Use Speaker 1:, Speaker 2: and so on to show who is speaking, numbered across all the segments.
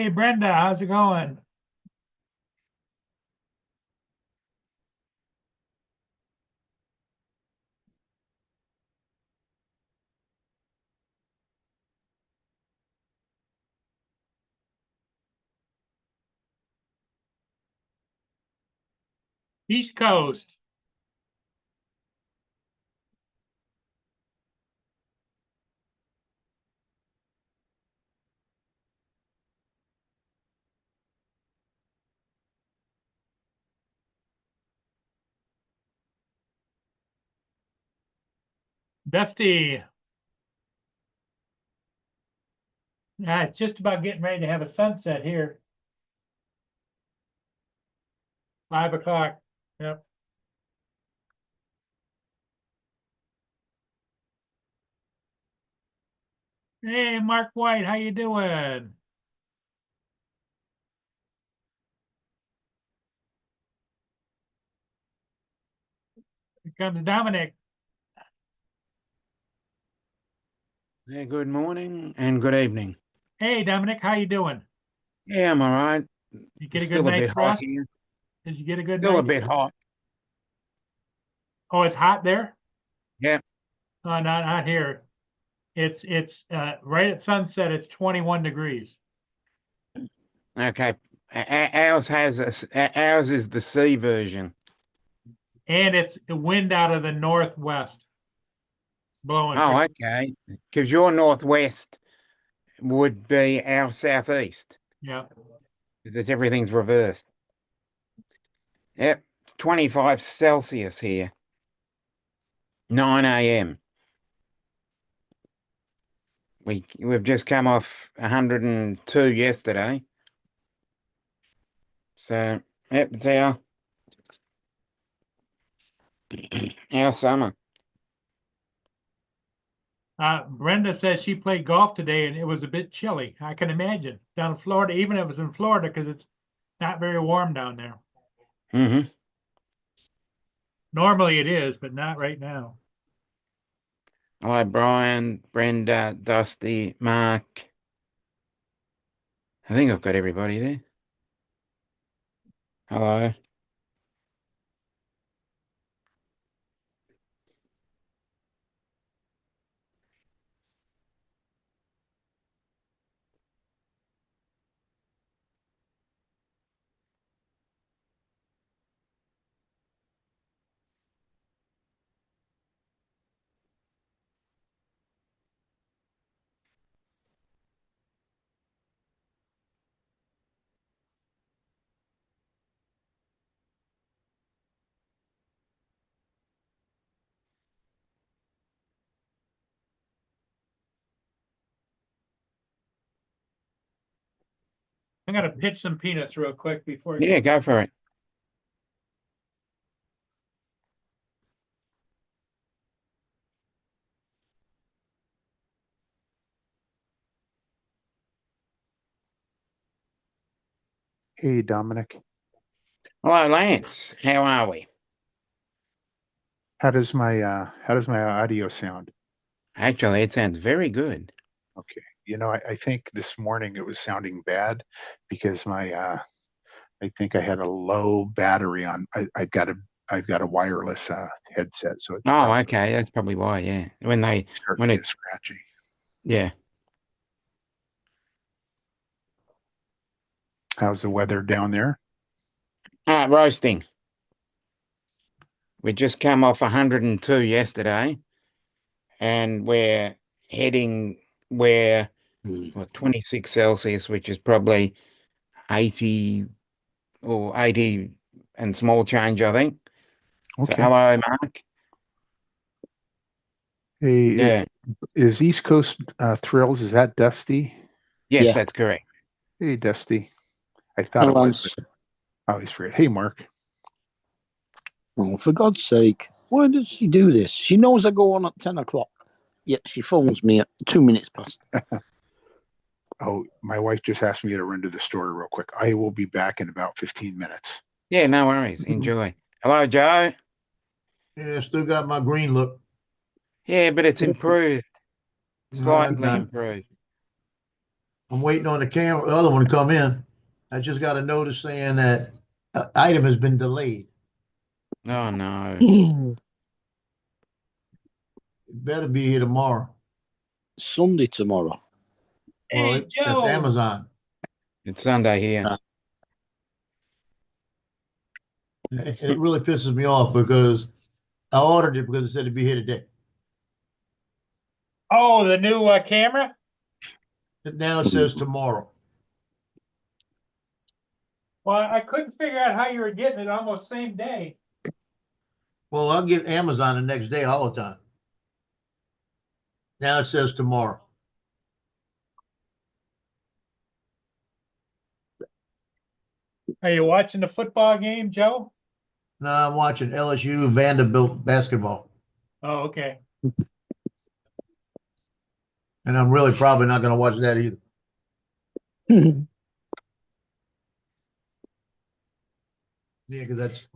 Speaker 1: Hey, Brenda, how's it going? East Coast. Dusty. It's just about getting ready to have a sunset here. 5 o'clock. Yep. Hey, Mark White, how you doing? Here comes Dominic.
Speaker 2: Yeah, good morning and good evening.
Speaker 1: Hey, Dominic, how you doing?
Speaker 2: Yeah, I'm all right.
Speaker 1: You get
Speaker 2: It's
Speaker 1: a good
Speaker 2: still a bit
Speaker 1: night's
Speaker 2: hot
Speaker 1: rest?
Speaker 2: here.
Speaker 1: Did you get a good
Speaker 2: Still a
Speaker 1: night?
Speaker 2: bit hot.
Speaker 1: Oh, it's hot there?
Speaker 2: Yeah.
Speaker 1: Not here. It's right at sunset, it's 21 degrees.
Speaker 2: Okay. Ours is the sea version.
Speaker 1: And it's the wind out of the northwest blowing
Speaker 2: Oh,
Speaker 1: pretty.
Speaker 2: okay. Because your northwest would be our southeast.
Speaker 1: Yeah.
Speaker 2: That everything's reversed. Yep. It's 25 Celsius here. 9 a.m. We've just come off 102 yesterday. So yep, it's our summer.
Speaker 1: Brenda says she played golf today and it was a bit chilly. I can imagine down in Florida, even if it was in Florida, because it's not very warm down there.
Speaker 2: Mm-hmm.
Speaker 1: Normally it is, but not right now.
Speaker 2: Hi, Brian, Brenda, Dusty, Mark. I think I've got everybody there. Hello.
Speaker 1: I'm gonna pitch some peanuts real quick before it
Speaker 2: Yeah,
Speaker 1: gets.
Speaker 2: go for it.
Speaker 3: Hey, Dominic.
Speaker 2: Hello, Lance. How are we?
Speaker 3: How does my audio sound?
Speaker 2: Actually, it sounds very good.
Speaker 3: Okay. I think this morning it was sounding bad because I think I had a low battery on. I've got a wireless headset, so it's
Speaker 2: Oh,
Speaker 3: probably
Speaker 2: okay. That's probably why, yeah.
Speaker 3: starting
Speaker 2: When
Speaker 3: to
Speaker 2: it,
Speaker 3: get scratchy.
Speaker 2: yeah.
Speaker 3: How's the weather down there?
Speaker 2: Roasting. We just come off 102 yesterday, and we're what, 26 Celsius, which is probably 80 or 80 and small change, I think. So,
Speaker 3: Okay.
Speaker 2: hello, Mark.
Speaker 3: Hey,
Speaker 2: Yeah.
Speaker 3: is East Coast Thrills? Is that Dusty?
Speaker 2: Yes,
Speaker 4: Yeah.
Speaker 2: that's correct.
Speaker 3: Hey, Dusty. I thought it
Speaker 4: Hello.
Speaker 3: was, but I always forget. Hey, Mark.
Speaker 4: Oh, for God's sake. Why did she do this? She knows I go on at 10 o'clock. Yet she phones me at 2 minutes past.
Speaker 3: Oh, my wife just asked me to run to the store real quick. I will be back in about 15 minutes.
Speaker 2: Yeah, no worries. Enjoy. Hello, Joe.
Speaker 5: Yeah, still got my green look.
Speaker 2: Yeah, but it's improved,
Speaker 5: No, it's
Speaker 2: slightly
Speaker 5: not.
Speaker 2: improved.
Speaker 5: I'm waiting on the camera, the other one to come in. I just got a notice saying that item has been delayed.
Speaker 2: Oh no.
Speaker 5: It better be here tomorrow.
Speaker 4: Sunday tomorrow.
Speaker 5: Well,
Speaker 1: Hey,
Speaker 5: that's
Speaker 1: Joe.
Speaker 5: Amazon.
Speaker 2: It's Sunday here.
Speaker 5: It really pisses me off because I ordered it because it said it'd be here today.
Speaker 1: Oh, the new camera?
Speaker 5: And now it says tomorrow.
Speaker 1: Well, I couldn't figure out how you were getting it almost same day.
Speaker 5: Well, I'll get Amazon the next day all the time. Now it says tomorrow.
Speaker 1: Are you watching the football game, Joe?
Speaker 5: Now I'm watching LSU Vanderbilt basketball.
Speaker 1: Oh, okay.
Speaker 5: And I'm really probably not going to watch that either. Yeah, because that's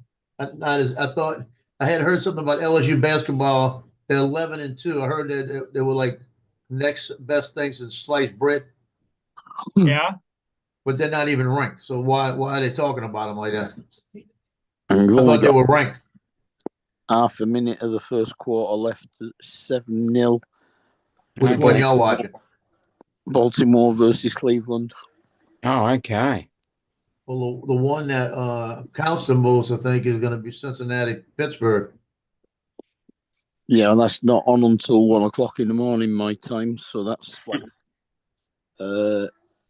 Speaker 5: not as I thought. I had heard something about LSU basketball. They're 11-2. I heard that they were like next best thing since sliced bread,
Speaker 1: Yeah.
Speaker 5: but they're not even ranked. So why are they talking about them like that?
Speaker 4: And we've
Speaker 5: I
Speaker 4: only
Speaker 5: thought they
Speaker 4: got
Speaker 5: were ranked.
Speaker 4: half a minute of the first quarter left. 7-0.
Speaker 5: Which
Speaker 2: Okay.
Speaker 5: one y'all watching?
Speaker 4: Baltimore versus Cleveland.
Speaker 2: Oh, okay.
Speaker 5: Well, the one that counts the most, I think, is going to be Cincinnati, Pittsburgh.
Speaker 4: Yeah, and that's not on until 1 o'clock in the morning, my time. So that's like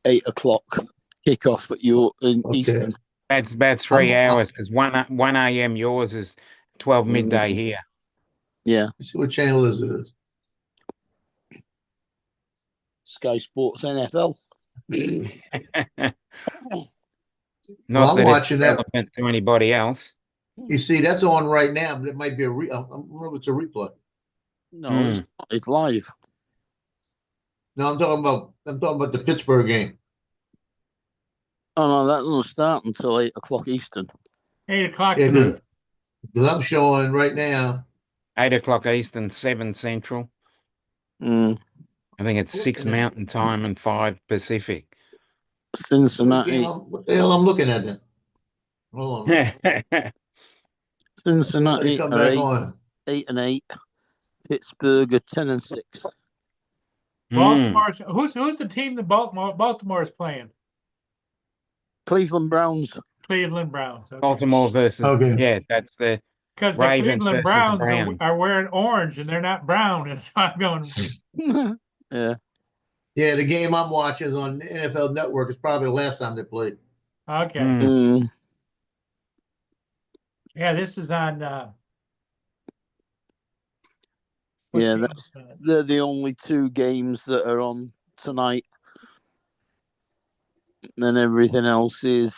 Speaker 4: 8 o'clock kickoff at your in
Speaker 5: Okay.
Speaker 4: Eastern.
Speaker 2: That's about 3
Speaker 5: I'm-
Speaker 2: hours because 1 a.m. yours is 12 midday here.
Speaker 4: Yeah,
Speaker 5: Let's see what channel is it?
Speaker 4: Sky Sports NFL.
Speaker 2: Not
Speaker 5: I'm
Speaker 2: that it's
Speaker 5: watching that.
Speaker 2: relevant to anybody else.
Speaker 5: You see, that's on right now, but it might be I don't remember if it's a replay.
Speaker 4: No, it's not. It's live.
Speaker 5: No, I'm talking about the Pittsburgh game.
Speaker 4: Oh no, that doesn't start until 8 o'clock Eastern.
Speaker 1: 8 o'clock
Speaker 5: Yeah,
Speaker 1: tonight.
Speaker 5: because I'm showing right now.
Speaker 2: 8 o'clock Eastern, 7 Central.
Speaker 4: Mm.
Speaker 2: I think it's 6 Mountain Time and 5 Pacific.
Speaker 4: Cincinnati.
Speaker 5: What the hell I'm looking at then? Hold on.
Speaker 4: Cincinnati
Speaker 5: Come
Speaker 4: are
Speaker 5: back on.
Speaker 4: 8-8. Pittsburgh are 10-6.
Speaker 1: Baltimore's who's the team that Baltimore is playing?
Speaker 4: Cleveland Browns.
Speaker 1: Cleveland Browns. Okay.
Speaker 2: Baltimore versus,
Speaker 5: Okay.
Speaker 2: yeah, that's the
Speaker 1: Because the
Speaker 2: Ravens
Speaker 1: Cleveland
Speaker 2: versus the
Speaker 1: Browns
Speaker 2: Browns.
Speaker 1: are wearing orange and they're not brown. And so I'm going,
Speaker 4: Yeah.
Speaker 5: Yeah, the game I'm watching is on NFL Network. It's probably the last time they played.
Speaker 1: okay.
Speaker 4: Mm.
Speaker 1: Yeah, this is on.
Speaker 4: Yeah, they're the only two games that are on tonight. And then everything else is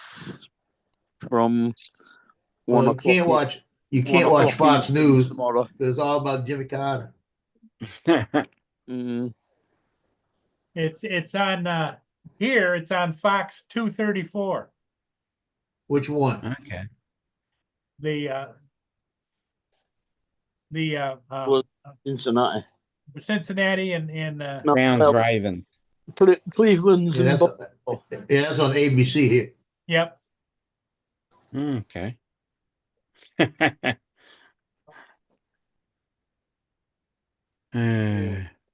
Speaker 4: from 1
Speaker 5: Well, you
Speaker 4: o'clock.
Speaker 5: can't watch Fox
Speaker 4: Eastern
Speaker 5: News.
Speaker 4: tomorrow.
Speaker 5: It's all about Jimmy Carter.
Speaker 4: Mm.
Speaker 1: It's on here. It's on Fox 234.
Speaker 5: Which one?
Speaker 2: Okay.
Speaker 4: Well, Cincinnati.
Speaker 1: Cincinnati and
Speaker 4: No,
Speaker 2: Browns,
Speaker 4: well,
Speaker 2: Ravens.
Speaker 4: Cleveland's
Speaker 5: Yeah,
Speaker 4: and
Speaker 5: that's on ABC here.
Speaker 1: yep.
Speaker 2: Okay.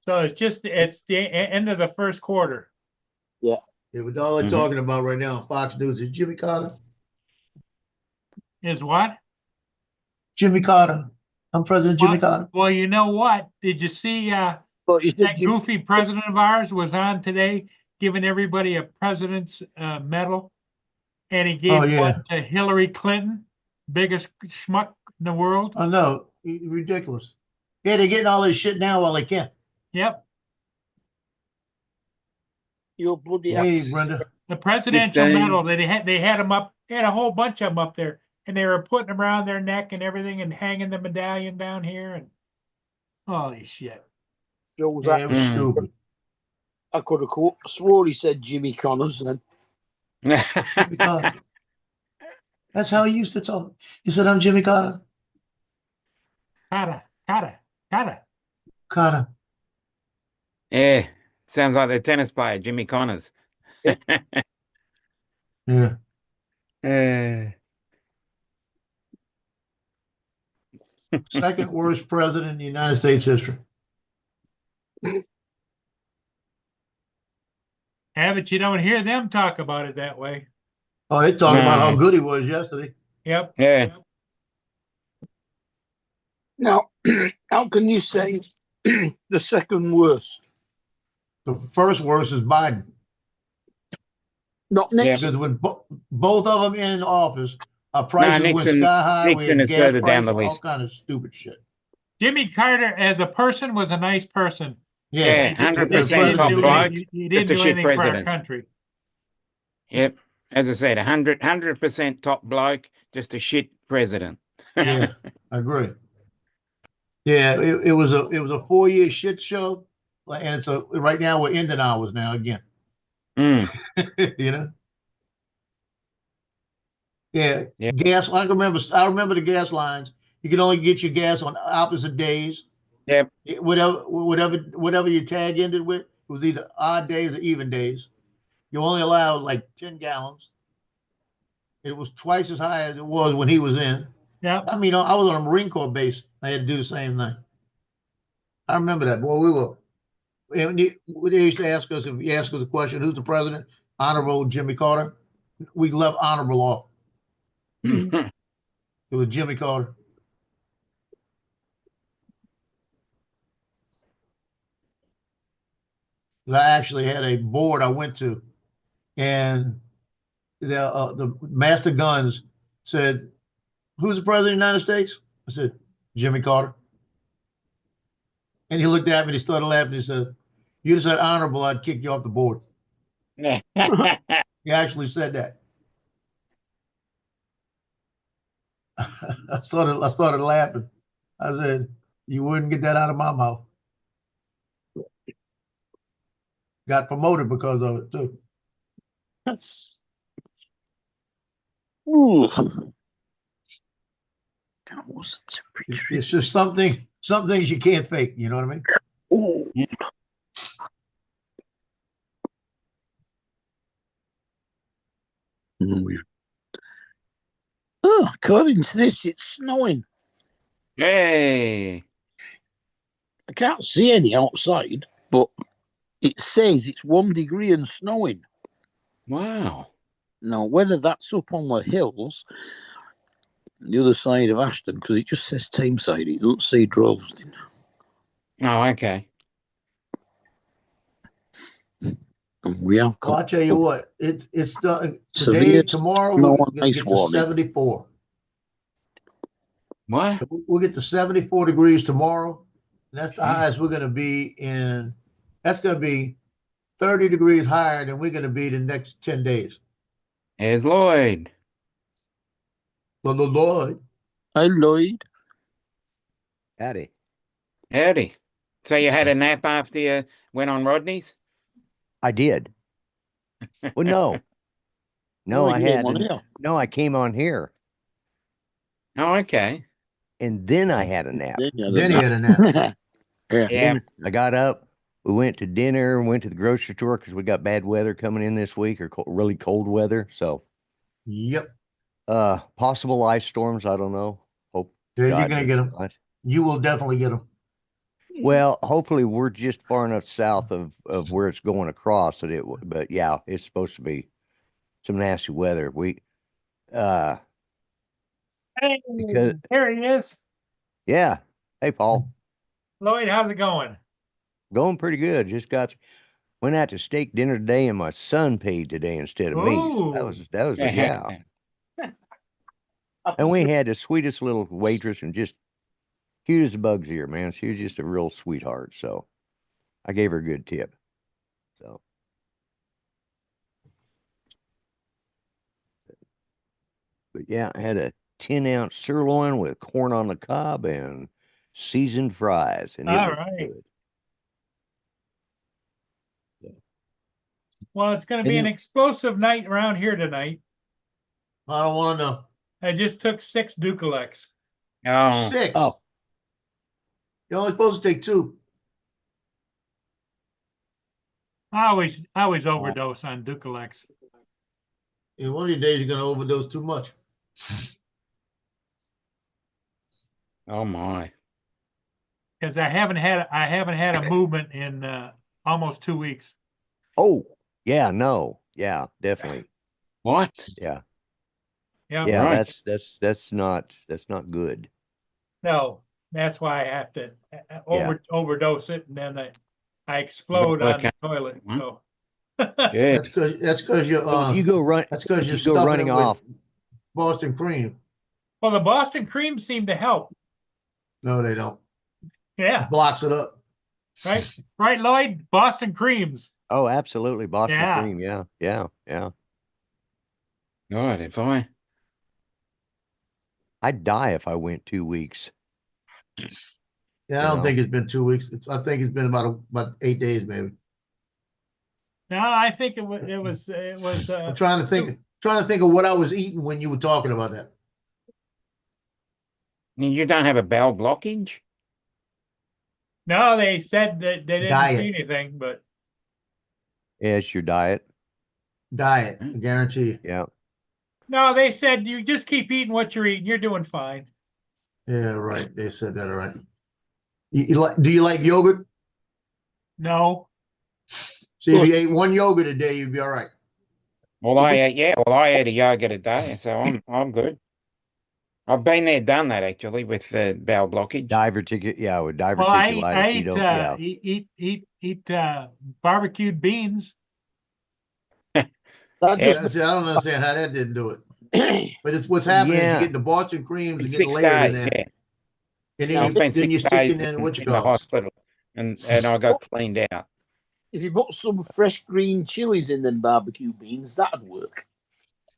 Speaker 1: So it's the end of the first quarter.
Speaker 5: Yeah, but all they're
Speaker 2: Mhm.
Speaker 5: talking about right now on Fox News is Jimmy Carter.
Speaker 1: Is what?
Speaker 5: Jimmy Carter. I'm President Jimmy Carter.
Speaker 1: Well, you know what? Did you see
Speaker 4: but you
Speaker 1: that
Speaker 4: think you,
Speaker 1: goofy president of ours was on today giving everybody a president's medal, and he gave
Speaker 5: Oh, yeah.
Speaker 1: one to Hillary Clinton, biggest schmuck in the world.
Speaker 5: I know. Ridiculous. Yeah, they're getting all this shit now while they can.
Speaker 1: Yep.
Speaker 4: you're bloody
Speaker 5: Hey, Brenda.
Speaker 1: The presidential
Speaker 2: 15.
Speaker 1: medal that they had them up, they had a whole bunch of them up there, and they were putting them around their neck and everything, and hanging the medallion down here, and holy shit!
Speaker 4: Joe was
Speaker 5: Yeah, it was
Speaker 2: Mm.
Speaker 5: stupid.
Speaker 4: I could have swore he said Jimmy Connors then.
Speaker 5: Jimmy Carter. That's how he used to talk. He said, I'm Jimmy Carter.
Speaker 1: Carter.
Speaker 5: Carter.
Speaker 2: Yeah, Sounds like the tennis player, Jimmy Connors.
Speaker 5: Yeah. Second worst president in the United States history.
Speaker 1: Yeah, but you don't hear them talk about it that way.
Speaker 5: Oh, they talked about how
Speaker 2: No.
Speaker 5: good he was yesterday.
Speaker 1: Yep.
Speaker 2: Yeah.
Speaker 4: Now, how can you say the second worst?
Speaker 5: The first worst is Biden.
Speaker 4: Not Nixon.
Speaker 5: Because when both of them in office, our prices went
Speaker 2: Nixon-
Speaker 5: sky high. We
Speaker 2: Nixon
Speaker 5: had
Speaker 2: is
Speaker 5: gas
Speaker 2: further down
Speaker 5: prices,
Speaker 2: the
Speaker 5: all
Speaker 2: list.
Speaker 5: kind of stupid shit.
Speaker 1: Jimmy Carter as a person was a nice person.
Speaker 2: Yeah,
Speaker 1: He
Speaker 2: 100%
Speaker 1: didn't
Speaker 2: top
Speaker 1: do
Speaker 2: bloke.
Speaker 1: any- he
Speaker 2: just
Speaker 1: didn't
Speaker 2: a
Speaker 1: do
Speaker 2: shit
Speaker 1: anything for our
Speaker 2: president.
Speaker 1: country.
Speaker 2: Yep. As I said, 100% top bloke, just a shit president.
Speaker 5: Yeah, I agree. Yeah, it was a 4-year shit show, and it's right now we're ending ours now again.
Speaker 2: Mm.
Speaker 5: You know. Yeah,
Speaker 2: Yep.
Speaker 5: gas. I remember the gas lines. You can only get your gas on opposite days.
Speaker 2: Yep.
Speaker 5: Whatever your tag ended with, it was either odd days or even days. You only allowed like 10 gallons. It was twice as high as it was when he was in.
Speaker 1: Yep.
Speaker 5: I mean, I was on a Marine Corps base. I had to do the same thing. I remember that. Boy, we were. And they used to ask us, if you ask us a question, who's the president? Honorable Jimmy Carter. We left honorable off. It was Jimmy Carter. I actually had a board I went to, and the master guns said, "Who's the president of the United States?" I said, "Jimmy Carter." And he looked at me and he started laughing. He said, "You just said honorable, I'd kick you off the board." He actually said that. I started laughing. I said, "You wouldn't get that out of my mouth." Got promoted because of it too.
Speaker 4: Ooh. God, what's the temperature?
Speaker 5: It's just some things you can't fake. You know what I mean?
Speaker 4: Ooh. Oh, according to this, it's snowing.
Speaker 2: Hey.
Speaker 4: I can't see any outside, but it says it's 1 degree and snowing.
Speaker 2: Wow.
Speaker 4: Now, whether that's up on the hills, the other side of Ashton, because it just says Tameside, it doesn't say Droylsden.
Speaker 2: Oh, okay.
Speaker 4: And we have
Speaker 5: Well, I'll tell you what, it's today,
Speaker 4: Severe
Speaker 5: tomorrow,
Speaker 4: snow
Speaker 5: we're
Speaker 4: and
Speaker 5: gonna
Speaker 4: ice
Speaker 5: get to
Speaker 4: warning.
Speaker 5: 74.
Speaker 2: What?
Speaker 5: We'll get to 74 degrees tomorrow. And that's the highest we're gonna be in. That's gonna be 30 degrees higher than we're gonna be the next 10 days.
Speaker 2: There's Lloyd.
Speaker 5: So the Lord,
Speaker 4: Hi, Lloyd.
Speaker 6: Howdy.
Speaker 2: Howdy. So you had a nap after you went on Rodney's?
Speaker 6: I did. Well, no. No,
Speaker 4: Oh,
Speaker 6: I
Speaker 4: you came on
Speaker 6: hadn't.
Speaker 4: here.
Speaker 6: No, I came on here
Speaker 2: Oh, okay.
Speaker 6: and then I had a nap.
Speaker 5: then he had a nap.
Speaker 4: Yeah.
Speaker 2: Yeah.
Speaker 6: Then I got up. We went to dinner, went to the grocery store because we got bad weather coming in this week or really cold weather. So,
Speaker 5: Yep.
Speaker 6: possible ice storms. I don't know. Hope.
Speaker 5: Yeah, you're
Speaker 6: God
Speaker 5: gonna
Speaker 6: does
Speaker 5: get 'em.
Speaker 6: not.
Speaker 5: You will definitely get them.
Speaker 6: Well, hopefully we're just far enough south of where it's going across that but yeah, it's supposed to be some nasty weather.
Speaker 1: Hey,
Speaker 6: Because-
Speaker 1: there he is.
Speaker 6: Yeah. Hey, Paul.
Speaker 1: Lloyd, how's it going?
Speaker 6: Going pretty good. Went out to steak dinner today, and my son paid today instead of me. So that was yeah. And we had the sweetest little waitress and just cute as a bug's ear, man. She was just a real sweetheart. So I gave her a good tip. So. But yeah, I had a 10-ounce sirloin with corn on the cob and seasoned fries, and it
Speaker 1: All
Speaker 6: was
Speaker 1: right.
Speaker 6: good.
Speaker 1: Well, it's going to be an explosive night around here tonight.
Speaker 5: I don't want to know.
Speaker 1: I just took 6 Dukalex.
Speaker 2: Oh,
Speaker 5: 6.
Speaker 4: Oh.
Speaker 5: You're only supposed to take 2.
Speaker 1: I always overdose on Dukalex.
Speaker 5: And one of these days you're gonna overdose too much.
Speaker 2: Oh my.
Speaker 1: Because I haven't had a movement in almost 2 weeks.
Speaker 6: Oh, yeah, no. Yeah, definitely.
Speaker 2: What?
Speaker 6: Yeah.
Speaker 1: Yeah,
Speaker 6: Yeah,
Speaker 2: Right.
Speaker 6: that's not good.
Speaker 1: no, that's why I have to
Speaker 6: Yeah.
Speaker 1: overdose it, and then I explode on
Speaker 2: work
Speaker 1: the
Speaker 2: out.
Speaker 1: toilet.
Speaker 2: Mhm.
Speaker 1: So
Speaker 2: Yeah.
Speaker 5: That's cause you're
Speaker 6: So if you go run
Speaker 5: that's because
Speaker 6: if
Speaker 5: you're
Speaker 6: you go
Speaker 5: stuffing
Speaker 6: running
Speaker 5: it with
Speaker 6: off,
Speaker 5: Boston cream.
Speaker 1: well, the Boston cream seemed to help.
Speaker 5: No, they don't.
Speaker 1: Yeah,
Speaker 5: It blocks it up.
Speaker 1: right, Lloyd. Boston creams.
Speaker 6: oh, absolutely, Boston
Speaker 1: Yeah.
Speaker 6: cream. Yeah, yeah, yeah.
Speaker 2: God, if
Speaker 6: I'd die if I went 2 weeks.
Speaker 5: Yeah, I
Speaker 6: You
Speaker 5: don't
Speaker 6: know?
Speaker 5: think it's been 2 weeks. I think it's been about 8 days, maybe.
Speaker 1: No, I think it was
Speaker 5: I'm trying to think of what I was eating when you were talking about that.
Speaker 2: you don't have a bowel blockage?
Speaker 1: no, they said that they didn't
Speaker 5: Diet.
Speaker 1: see anything, but
Speaker 6: Yeah, it's your diet.
Speaker 5: Diet, I guarantee you.
Speaker 6: Yeah.
Speaker 1: no, they said you just keep eating what you're eating. You're doing fine.
Speaker 5: Yeah, right. They said that, all right. Do you like yogurt?
Speaker 1: No,
Speaker 5: See, if you ate one yogurt a day, you'd be all right.
Speaker 2: Well, I ate a yogurt a day, so I'm good. I've been there, done that actually with the bowel blockage.
Speaker 6: Yeah, with
Speaker 1: well, I
Speaker 6: diverticulitis, you
Speaker 1: eat
Speaker 6: don't. Yeah.
Speaker 1: eat barbecued beans.
Speaker 4: That
Speaker 2: Yeah.
Speaker 4: just
Speaker 5: See, I don't understand how that didn't do it. But it's what's happening is
Speaker 6: Yeah.
Speaker 5: you're getting the Boston creams and
Speaker 2: It's
Speaker 5: getting
Speaker 2: 6
Speaker 5: layered in
Speaker 2: days,
Speaker 5: there.
Speaker 2: yeah.
Speaker 5: And
Speaker 2: I
Speaker 5: then
Speaker 2: spent
Speaker 5: then you're
Speaker 2: 6 days
Speaker 5: sticking in what you
Speaker 2: in the
Speaker 5: call it.
Speaker 2: hospital, and I got cleaned out.
Speaker 4: if you put some fresh green chilies in them barbecue beans, that'd work.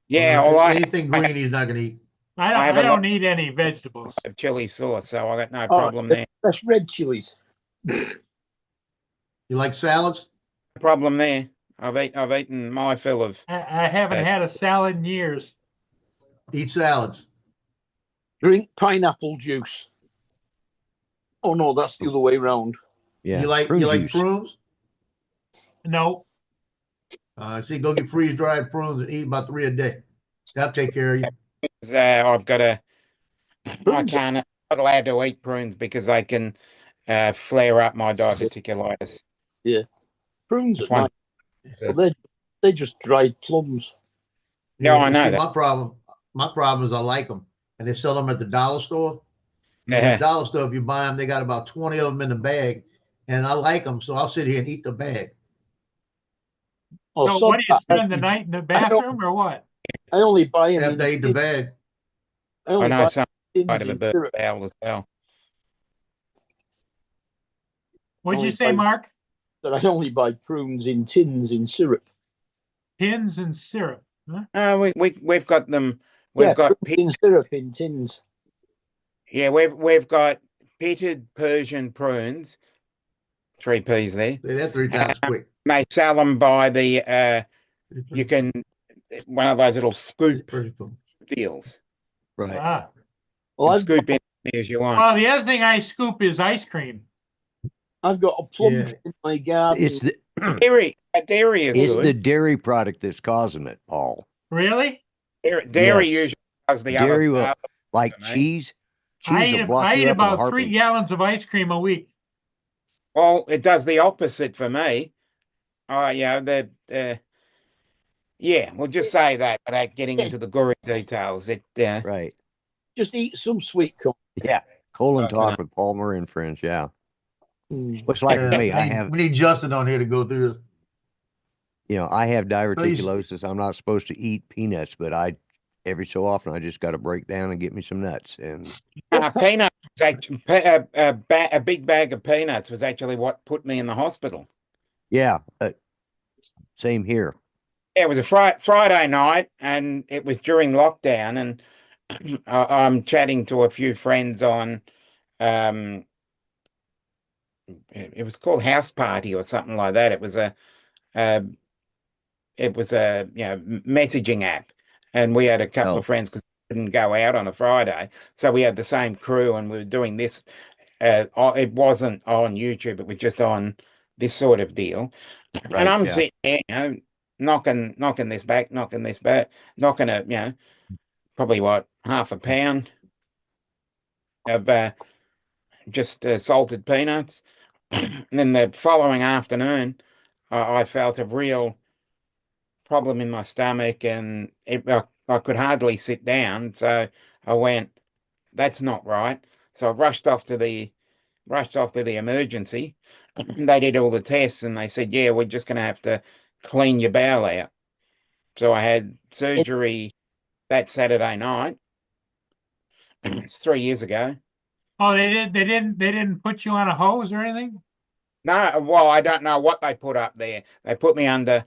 Speaker 2: Yeah, well, I
Speaker 5: Anything green he's not gonna eat.
Speaker 1: I
Speaker 2: have a
Speaker 1: don't
Speaker 2: lot-
Speaker 1: eat any vegetables.
Speaker 2: have chili sauce, so I got no
Speaker 4: Oh,
Speaker 2: problem there.
Speaker 4: Fresh red chilies.
Speaker 5: You like salads?
Speaker 2: Problem there. I've eaten my fill of.
Speaker 1: I haven't had a salad in years.
Speaker 5: Eat salads.
Speaker 4: Drink pineapple juice. Oh no, that's the other way round.
Speaker 6: Yeah.
Speaker 5: You like
Speaker 6: juice.
Speaker 5: prunes?
Speaker 1: No,
Speaker 5: See, go get freeze dried prunes and eat about 3 a day. That'll take care of you.
Speaker 2: I've got I
Speaker 4: Prunes.
Speaker 2: can't. I'm not allowed to eat prunes because they can flare up my diverticulitis.
Speaker 4: Prunes
Speaker 2: That's
Speaker 4: at
Speaker 2: one.
Speaker 4: night. Well, they're just dried plums.
Speaker 2: Yeah, I
Speaker 5: you
Speaker 2: know
Speaker 5: see,
Speaker 2: that.
Speaker 5: my problem is I like them, and they sell them at the dollar store. And
Speaker 2: Yeah.
Speaker 5: at the dollar store, if you buy them, they got about 20 of them in the bag, and I like them, so I'll sit here and eat the bag.
Speaker 4: Oh,
Speaker 1: so
Speaker 4: so
Speaker 1: what do you
Speaker 4: I
Speaker 1: spend the night in the bathroom or what?
Speaker 4: only buy them.
Speaker 5: After I eat the bag,
Speaker 4: I
Speaker 2: I
Speaker 4: only
Speaker 2: know
Speaker 4: buy
Speaker 2: some
Speaker 4: tins
Speaker 2: kind of a
Speaker 4: in
Speaker 2: bird
Speaker 4: syrup.
Speaker 2: bowel as well.
Speaker 1: What'd you
Speaker 4: Only
Speaker 1: say,
Speaker 4: buy-
Speaker 1: Mark?
Speaker 4: That I only buy prunes in tins in syrup.
Speaker 1: Pins and syrup. Huh?
Speaker 2: We've got them. We've got
Speaker 4: prunes in syrup in tins.
Speaker 2: yeah, we've got pitted Persian prunes, 3 P's there.
Speaker 5: say that 3 times quick.
Speaker 2: They sell them by the you can one of those little scoop deals.
Speaker 6: Right.
Speaker 1: Ah.
Speaker 4: Well, I've
Speaker 2: Scoop in as many as you want.
Speaker 1: Well, the other thing I scoop is ice cream.
Speaker 4: got a plum
Speaker 5: Yeah.
Speaker 4: tree in my garden.
Speaker 6: It's the
Speaker 2: Dairy is
Speaker 6: it's
Speaker 2: good.
Speaker 6: the dairy product that's causing it, Paul.
Speaker 1: Really?
Speaker 2: Dairy
Speaker 6: Yes.
Speaker 2: usually does the
Speaker 6: Dairy
Speaker 2: other.
Speaker 6: will- Like
Speaker 2: for me.
Speaker 6: cheese.
Speaker 1: I
Speaker 6: Cheese
Speaker 1: eat,
Speaker 6: will block
Speaker 1: I
Speaker 6: you
Speaker 1: eat
Speaker 6: up in a
Speaker 1: about 3
Speaker 6: heartbeat.
Speaker 1: gallons of ice cream a week.
Speaker 2: Well, it does the opposite for me. Yeah, yeah, we'll just say that without getting into the gory details.
Speaker 6: Right.
Speaker 4: Just eat some sweet corn.
Speaker 6: Yeah. Colon
Speaker 2: no.
Speaker 6: talk with Palmer and friends. Yeah.
Speaker 4: Mm.
Speaker 6: What's like
Speaker 5: Yeah,
Speaker 6: for me, I have
Speaker 5: we need Justin on here to go through this.
Speaker 6: I have diverticulosis. I'm not supposed to eat peanuts, but every so often I just got to break down and get me some nuts. And
Speaker 2: peanuts. Actually, a big bag of peanuts was actually what put me in the hospital.
Speaker 6: yeah, same here.
Speaker 2: Yeah, it was a Friday night, and it was during lockdown, and I'm chatting to a few friends on. It was called House Party or something like that. It was a messaging app, and we had a couple
Speaker 6: Oh.
Speaker 2: of friends because we didn't go out on a Friday, so we had the same crew, and we were doing this. It wasn't on YouTube; it was just on this sort of deal.
Speaker 6: Right,
Speaker 2: And I'm
Speaker 6: yeah.
Speaker 2: sitting there, knocking this back, knocking it, probably what, half a pound of just salted peanuts. And then the following afternoon, I felt a real problem in my stomach, and I could hardly sit down. So I went, that's not right. So I rushed off to the emergency. They did all the tests and they said, yeah, we're just going to have to clean your bowel out. So I had surgery that Saturday night. It's 3 years ago.
Speaker 1: Oh, they didn't put you on a hose or anything?
Speaker 2: No, well, I don't know what they put up there. They put me under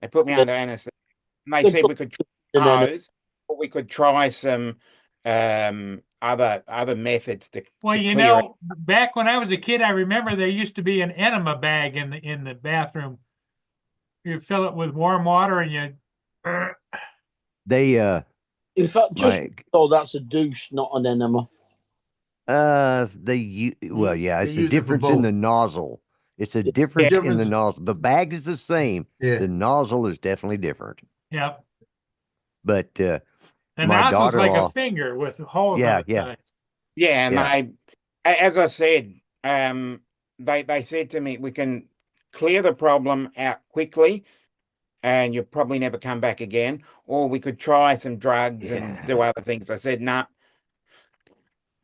Speaker 2: anesthesia. And they said we could try hose, or we could try some other methods to
Speaker 1: Well,
Speaker 2: to
Speaker 1: you
Speaker 2: clear it.
Speaker 1: know, back when I was a kid, I remember there used to be an enema bag in the bathroom. You fill it with warm water and you.
Speaker 6: They
Speaker 4: In fact, just
Speaker 6: like
Speaker 4: that's a douche, not an enema.
Speaker 6: well,
Speaker 5: They
Speaker 6: yeah, it's a
Speaker 5: use it for
Speaker 6: difference in
Speaker 5: both.
Speaker 6: the nozzle. It's a difference in the
Speaker 5: Difference.
Speaker 6: nozzle. The bag is the same.
Speaker 5: Yeah.
Speaker 6: The nozzle is definitely different.
Speaker 1: Yeah.
Speaker 6: But
Speaker 1: The
Speaker 6: my
Speaker 1: nozzle's like a
Speaker 6: daughter-in-law,
Speaker 1: finger with holes
Speaker 6: Yeah,
Speaker 1: on the
Speaker 6: yeah.
Speaker 1: sides.
Speaker 2: Yeah, and
Speaker 6: Yeah.
Speaker 2: as I said, they said to me, we can clear the problem out quickly, and you'll probably never come back again, or we could try some drugs and do other things. I said, no,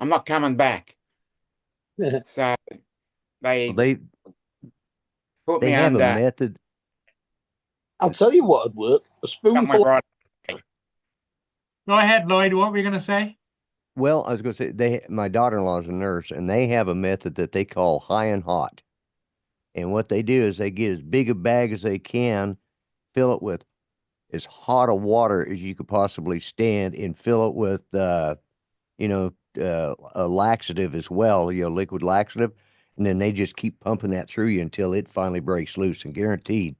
Speaker 2: I'm not coming back. So they
Speaker 6: they
Speaker 2: put
Speaker 6: they
Speaker 2: me
Speaker 6: have a
Speaker 2: under.
Speaker 6: method.
Speaker 4: I'll tell you what would work. A
Speaker 2: Something went
Speaker 4: spoonful.
Speaker 2: right.
Speaker 1: Go ahead, Lloyd. What were you going to say?
Speaker 6: Well, I was going to say my daughter-in-law is a nurse, and they have a method that they call high and hot. And what they do is they get as big a bag as they can, fill it with as hot a water as you could possibly stand, and fill it with a laxative as well, liquid laxative, and then they just keep pumping that through you until it finally breaks loose. And guaranteed,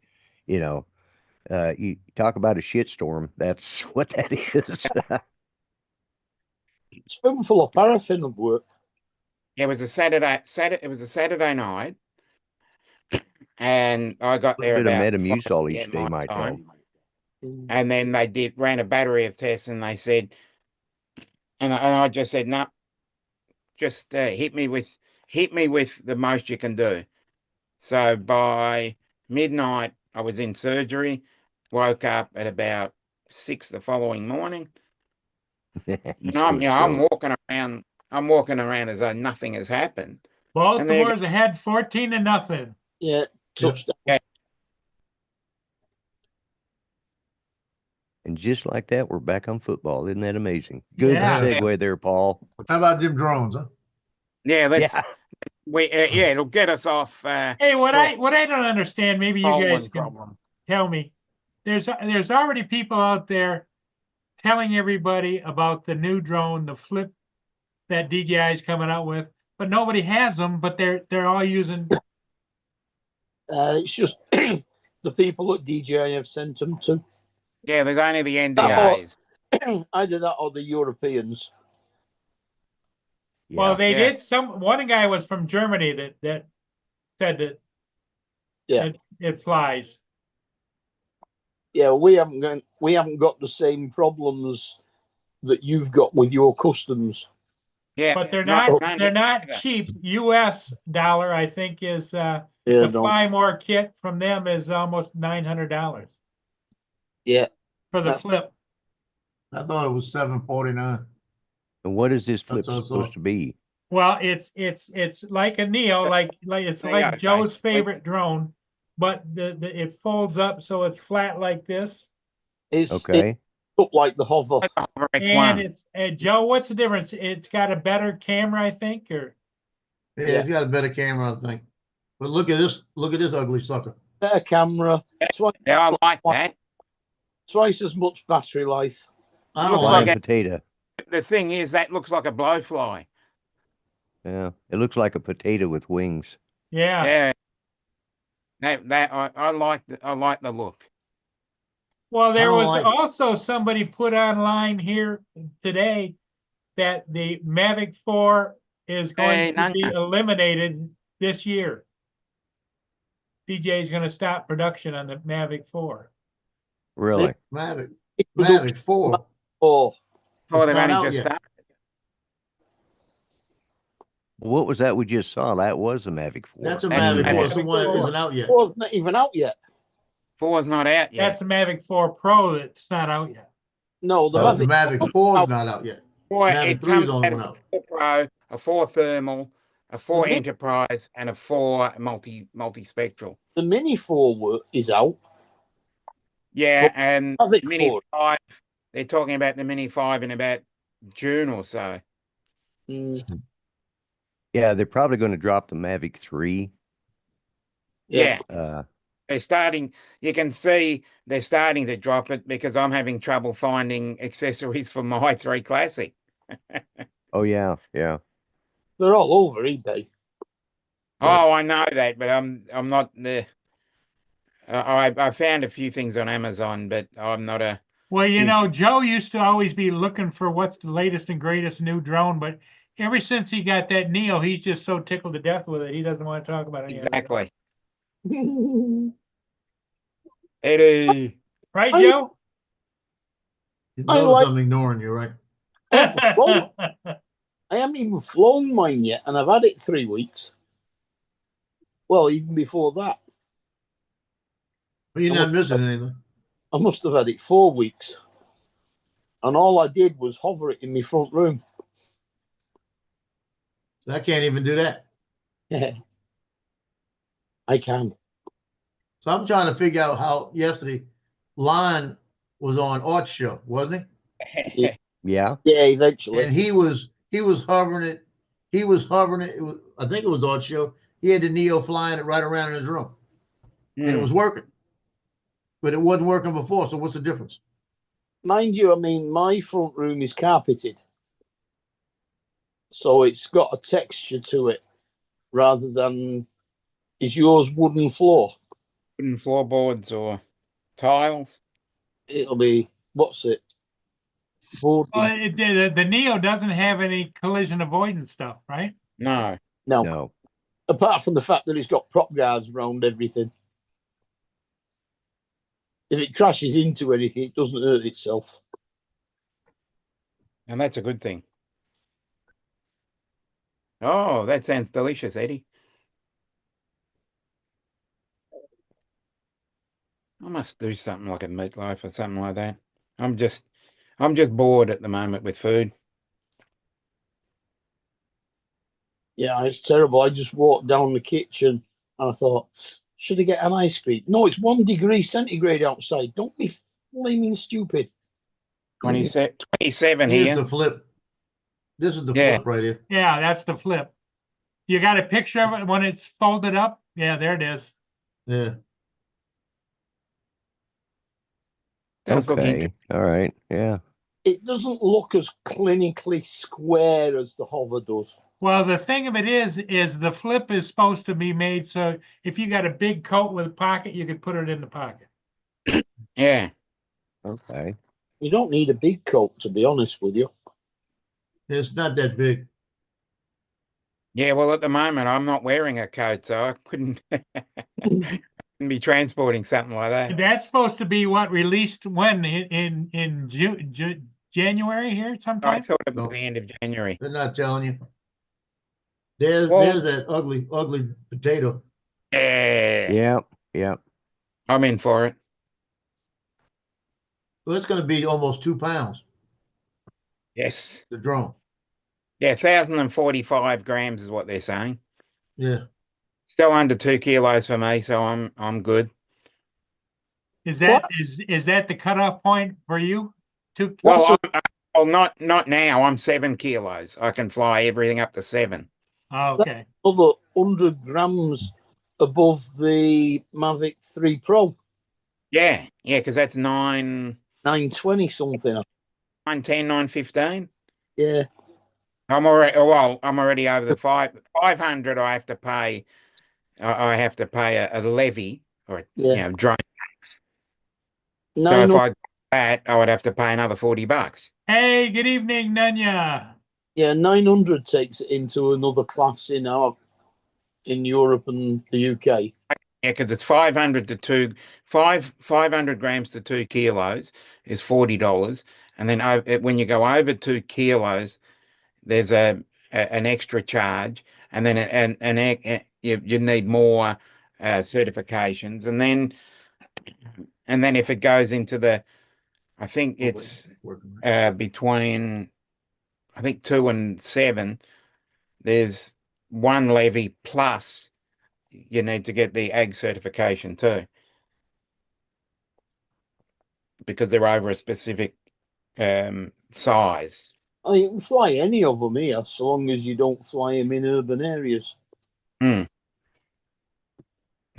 Speaker 6: you talk about a shitstorm. That's what that is.
Speaker 4: Spoonful of paraffin would work.
Speaker 2: It was a Saturday night, and I got
Speaker 6: A
Speaker 2: there
Speaker 6: little bit
Speaker 2: about
Speaker 6: of
Speaker 2: 5
Speaker 6: Metamucil each
Speaker 2: p.m.
Speaker 6: day
Speaker 2: my
Speaker 6: might help.
Speaker 2: time. And then they ran a battery of tests, and they said, and I just said, no, just hit me with the most you can do. So by midnight, I was in surgery. Woke up at about 6 the following morning,
Speaker 6: East
Speaker 2: and
Speaker 6: Coast
Speaker 2: I'm
Speaker 6: Joe.
Speaker 2: walking around. I'm walking around as though nothing has happened.
Speaker 1: Baltimore's ahead 14-0.
Speaker 4: Yeah, touchdown.
Speaker 6: And just like that, we're back on football. Isn't that amazing? Good
Speaker 1: Yeah.
Speaker 6: segue there, Paul.
Speaker 5: How about them drones, huh?
Speaker 2: Yeah, let's.
Speaker 6: Yeah.
Speaker 2: It'll get us off.
Speaker 1: Hey, what I don't understand, maybe you guys can
Speaker 2: problem.
Speaker 1: tell me. There's already people out there telling everybody about the new drone, the Flip that DJI is coming out with, but nobody has them. But they're all using.
Speaker 4: It's just the people at DJI have sent them to.
Speaker 2: Yeah, there's only the NDAs.
Speaker 4: Either that or the Europeans.
Speaker 1: Well, they
Speaker 2: Yeah.
Speaker 1: did. One guy was from Germany that said that.
Speaker 4: Yeah.
Speaker 1: It flies.
Speaker 4: Yeah, we haven't got the same problems that you've got with your customs.
Speaker 2: Yeah,
Speaker 1: But they're
Speaker 2: not
Speaker 1: not cheap. US dollar, I think, is
Speaker 4: Yeah,
Speaker 1: the
Speaker 4: no.
Speaker 1: Fly More kit from them is almost $900
Speaker 4: Yeah.
Speaker 1: for the
Speaker 4: That's-
Speaker 1: Flip.
Speaker 5: I thought it was $749.
Speaker 6: And what is this flip
Speaker 5: That's also-
Speaker 6: supposed to be?
Speaker 1: Well, it's like a Neo, like it's
Speaker 2: There
Speaker 1: like
Speaker 2: you go,
Speaker 1: Joe's
Speaker 2: basically.
Speaker 1: favorite drone, but it folds up so it's flat like this.
Speaker 4: It's
Speaker 6: Okay.
Speaker 4: up like the hover.
Speaker 2: Like the Hover
Speaker 1: And
Speaker 2: X1.
Speaker 1: it's Joe, what's the difference? It's got a better camera, I think, or
Speaker 5: Yeah, it's got a better camera, I think. But look at this ugly sucker.
Speaker 4: Better camera.
Speaker 2: Yeah, I like that.
Speaker 4: Twice as much battery life.
Speaker 5: I don't
Speaker 2: Looks
Speaker 5: like
Speaker 2: like
Speaker 5: it.
Speaker 6: Potato.
Speaker 2: The thing is, that looks like a blowfly.
Speaker 6: Yeah. It looks like a potato with wings.
Speaker 1: yeah.
Speaker 2: Yeah. That I like the look.
Speaker 1: Well, there
Speaker 5: don't
Speaker 1: was
Speaker 5: like it.
Speaker 1: also somebody put online here today that the Mavic 4 is going
Speaker 2: Hey,
Speaker 1: to be
Speaker 2: Nanga.
Speaker 1: eliminated this year. DJI is going to stop production on the Mavic 4.
Speaker 6: Really?
Speaker 5: Mavic,
Speaker 4: Production
Speaker 5: Mavic 4.
Speaker 4: Oh,
Speaker 2: Oh,
Speaker 5: It's
Speaker 2: they've
Speaker 5: not
Speaker 2: only
Speaker 5: out
Speaker 2: just
Speaker 5: yet.
Speaker 2: started.
Speaker 6: What was that we just saw? That was a Mavic 4.
Speaker 5: That's a
Speaker 2: That's
Speaker 5: Mavic
Speaker 2: Mavic
Speaker 5: 4. It's the one that
Speaker 1: 4.
Speaker 5: isn't out yet.
Speaker 4: oh, it's not even out yet.
Speaker 2: 4's not out yet.
Speaker 1: That's the Mavic 4 Pro that's not out yet.
Speaker 4: No, the
Speaker 6: Oh.
Speaker 5: The
Speaker 4: Mavic.
Speaker 5: Mavic 4 is not out yet.
Speaker 2: 4,
Speaker 5: Mavic
Speaker 2: it
Speaker 5: 3 is
Speaker 2: comes
Speaker 5: the only
Speaker 2: out
Speaker 5: one
Speaker 2: of
Speaker 5: out.
Speaker 2: a 4 Pro, a 4 Thermal, a 4
Speaker 4: Mhm.
Speaker 2: Enterprise, and a 4 multi-spectral.
Speaker 4: The Mini 4 is out.
Speaker 2: Yeah, and
Speaker 4: Mavic
Speaker 2: Mini
Speaker 4: 4.
Speaker 2: 5, they're talking about the Mini 5 in about June or so.
Speaker 4: Mm,
Speaker 6: Yeah, they're probably going to drop the Mavic 3.
Speaker 4: yeah.
Speaker 2: They're starting, you can see they're starting to drop it because I'm having trouble finding accessories for my 3 Classic.
Speaker 6: Oh, yeah. Yeah.
Speaker 4: They're all over eBay.
Speaker 2: Oh, I know that, but I'm not the. I found a few things on Amazon, but I'm not a.
Speaker 1: Well, you
Speaker 2: Huge.
Speaker 1: know, Joe used to always be looking for what's the latest and greatest new drone, but ever since he got that Neo, he's just so tickled to death with it. He doesn't want to talk about it.
Speaker 2: Exactly. Eddie.
Speaker 1: Right,
Speaker 4: I-
Speaker 1: Joe?
Speaker 5: You
Speaker 4: I
Speaker 5: notice
Speaker 4: like-
Speaker 5: I'm ignoring you, right?
Speaker 4: Well, I haven't even flown mine yet, and I've had it 3 weeks. Well, even before that,
Speaker 5: But you're not missing anything.
Speaker 4: I must have had it 4 weeks. And all I did was hover it in my front room.
Speaker 5: So I can't even do that.
Speaker 4: I can.
Speaker 5: So I'm trying to figure out how yesterday Lon was on Art's show, wasn't
Speaker 6: Yeah.
Speaker 4: Yeah, eventually.
Speaker 5: he? And he was hovering it. He was hovering it. I think it was Art's show. He had the Neo flying it right around in his room, and it was working. But it wasn't working before. So what's the difference?
Speaker 4: Mind you, I mean, my front room is carpeted. So it's got a texture to it rather than, is yours wooden floor?
Speaker 2: Wooden floorboards or tiles.
Speaker 4: It'll be, what's it? Board.
Speaker 1: Well, the Neo doesn't have any collision avoidance stuff, right?
Speaker 2: No.
Speaker 4: No.
Speaker 6: No.
Speaker 4: Apart from the fact that it's got prop guards around everything. If it crashes into anything, it doesn't hurt itself.
Speaker 2: And that's a good thing. Oh, that sounds delicious, Eddie. I must do something like a meatloaf or something like that. I'm just bored at the moment with food.
Speaker 4: Yeah, it's terrible. I just walked down the kitchen and I thought, should I get an ice cream? No, it's 1 degree centigrade outside. Don't be flaming stupid.
Speaker 2: 27
Speaker 5: Here's
Speaker 2: here.
Speaker 5: the flip. This is the
Speaker 2: Yeah.
Speaker 5: flip right here.
Speaker 1: Yeah, that's the flip. You got a picture of it when it's folded up? Yeah, there it is.
Speaker 5: Yeah.
Speaker 2: Does look
Speaker 6: Okay.
Speaker 2: interesting.
Speaker 6: All right. Yeah.
Speaker 4: It doesn't look as clinically square as the hover does.
Speaker 1: Well, the thing of it is the flip is supposed to be made so if you got a big coat with a pocket, you could put it in the pocket.
Speaker 2: Yeah.
Speaker 6: Okay.
Speaker 4: You don't need a big coat, to be honest with you.
Speaker 5: It's not that big.
Speaker 2: Yeah, well, at the moment, I'm not wearing a coat, so I couldn't be transporting something like that.
Speaker 1: That's supposed to be what released when in January here
Speaker 2: I
Speaker 1: sometime.
Speaker 2: thought it was the end of January.
Speaker 5: They're not telling you. There's
Speaker 2: Well-
Speaker 5: that ugly potato.
Speaker 2: Yeah.
Speaker 6: Yeah. Yeah.
Speaker 2: I'm in for it.
Speaker 5: Well, it's going to be almost 2 pounds.
Speaker 2: Yes.
Speaker 5: The drone.
Speaker 2: Yeah, 1,045 grams is what they're saying.
Speaker 5: Yeah.
Speaker 2: Still under 2 kilos for me, so I'm good.
Speaker 1: Is that is that the cutoff point for you?
Speaker 2: Well, not now. I'm 7 kilos. I can fly everything up to 7.
Speaker 1: Oh, okay.
Speaker 4: Other 100 grams above the Mavic 3 Pro.
Speaker 2: Yeah, because that's 910,
Speaker 4: 920 something.
Speaker 2: 915.
Speaker 4: Yeah.
Speaker 2: I'm already over the 500. I have to pay. I have to pay a levy or
Speaker 4: Yeah.
Speaker 2: drone tax. So if
Speaker 4: 900
Speaker 2: I do that, I would have to pay another $40.
Speaker 1: Hey, good evening, Nanya.
Speaker 4: Yeah, 900 takes it into another class in Europe and the UK.
Speaker 2: Yeah, Yeah, because it's 500 grams to 2 kilos is $40, and then when you go over 2 kilos, there's an extra charge, and then you need more certifications, and then if it goes into I think it's between 2 and 7, there's one levy plus you need to get the ag certification too, because they're over a specific size.
Speaker 4: Oh, you can fly any of them here, so long as you don't fly them in urban areas.
Speaker 2: Now,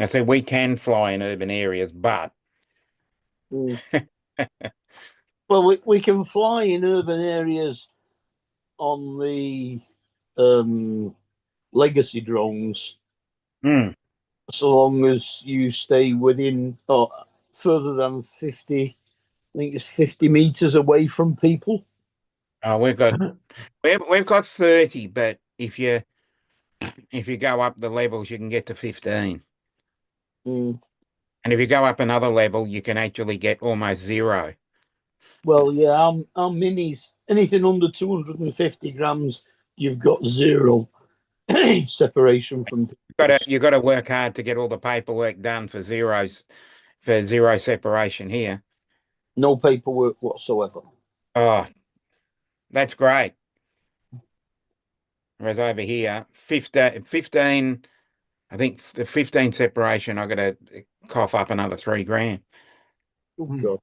Speaker 2: so we can fly in urban areas, but
Speaker 4: Well, we can fly in urban areas on the legacy drones, so long as you stay within further than 50. I think it's 50 meters away from people.
Speaker 2: we've got 30, but if you go up the levels, you can get to 15. And if you go up another level, you can actually get almost 0.
Speaker 4: Well, yeah, our minis, anything under 250 grams, you've got 0 separation from people.
Speaker 2: You got to work hard to get all the paperwork done for zero separation here.
Speaker 4: No paperwork whatsoever.
Speaker 2: Oh, that's great. Whereas over here, 15, I think the 15 separation, I got to cough up another $3,000.
Speaker 4: Oh, God.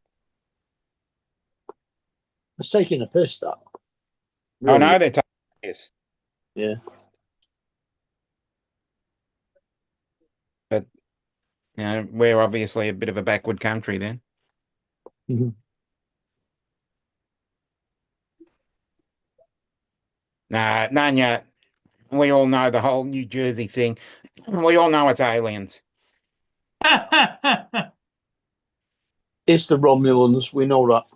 Speaker 4: It's taking a piss, that.
Speaker 2: Really. I know they're taking a piss.
Speaker 4: Yeah.
Speaker 2: But, we're obviously a bit of a backward country then. Nah, Nanya, we all know the whole New Jersey thing. We all know it's aliens.
Speaker 4: It's the Romulans. We know that.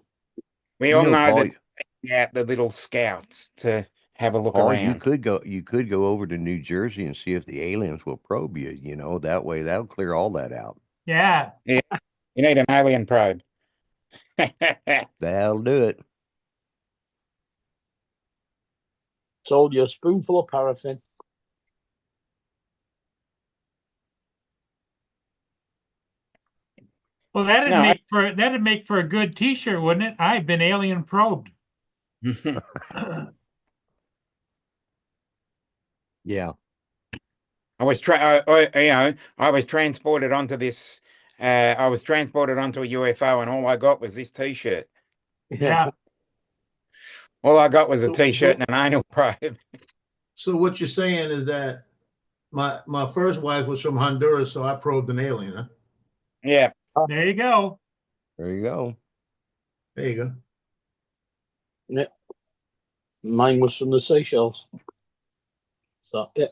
Speaker 2: We all know that. Yeah, the little scouts to have a look around.
Speaker 6: You could go over to New Jersey and see if the aliens will probe you. That way that'll clear all that out.
Speaker 1: Yeah.
Speaker 2: You need an alien probe.
Speaker 6: That'll do it.
Speaker 4: Told you, a spoonful of paraffin.
Speaker 1: Well, that'd make for a good T-shirt, wouldn't it? I've been alien probed.
Speaker 6: Yeah.
Speaker 2: I was transported onto this. I was transported onto a UFO, and all I got was this T-shirt.
Speaker 1: Yeah.
Speaker 2: All I got was a T-shirt and an anal probe.
Speaker 5: So what you're saying is that my first wife was from Honduras, so I probed an alien, huh?
Speaker 2: Yeah.
Speaker 1: There you go.
Speaker 6: There you go.
Speaker 5: There you go.
Speaker 4: Yep. Mine was from the Seychelles. So, yeah.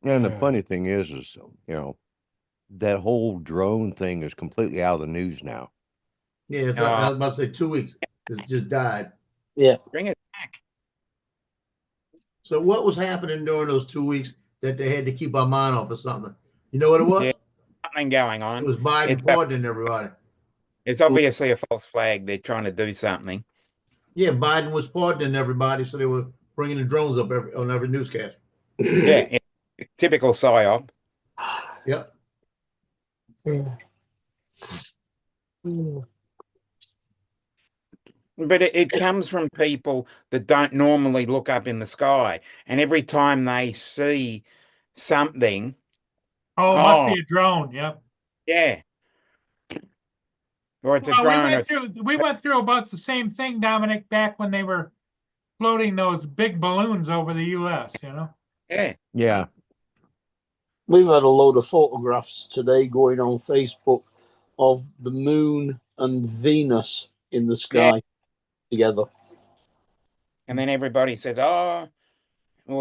Speaker 6: And the funny thing is, that whole drone thing is completely out of the news now.
Speaker 5: Yeah, I was about to say 2 weeks. It's just died.
Speaker 4: Yeah.
Speaker 2: Bring it back.
Speaker 5: So what was happening during those 2 weeks that they had to keep our mind off of something? You know what it was?
Speaker 2: Yeah, something going on.
Speaker 5: It was Biden pardoning everybody.
Speaker 2: It's obviously a false flag. They're trying to do something.
Speaker 5: Yeah, Biden was pardoning everybody, so they were bringing the drones up on every newscast.
Speaker 2: Yeah, typical psyop.
Speaker 5: Yep.
Speaker 2: But it comes from people that don't normally look up in the sky, and every time they see something,
Speaker 1: it must be a drone. Yep.
Speaker 2: Yeah. Or it's a drone.
Speaker 1: We went through about the same thing, Dominic, back when they were floating those big balloons over the U.S.
Speaker 2: Yeah.
Speaker 6: Yeah.
Speaker 4: We've had a load of photographs today going on Facebook of the moon and Venus in the sky together.
Speaker 2: And then everybody says, or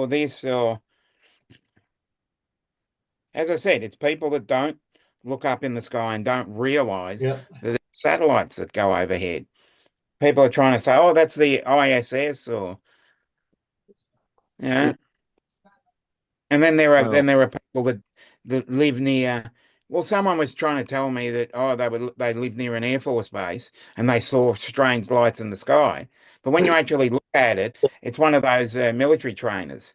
Speaker 2: this, or... As I said, it's people that don't look up in the sky and don't realize that there's satellites that go overhead. people are trying to say, oh, that's the ISS, or yeah. And then there are
Speaker 6: Well,
Speaker 2: people that live near. Well, someone was trying to tell me that they live near an Air Force base and they saw strange lights in the sky. But when you actually look at it, it's one of those military trainers,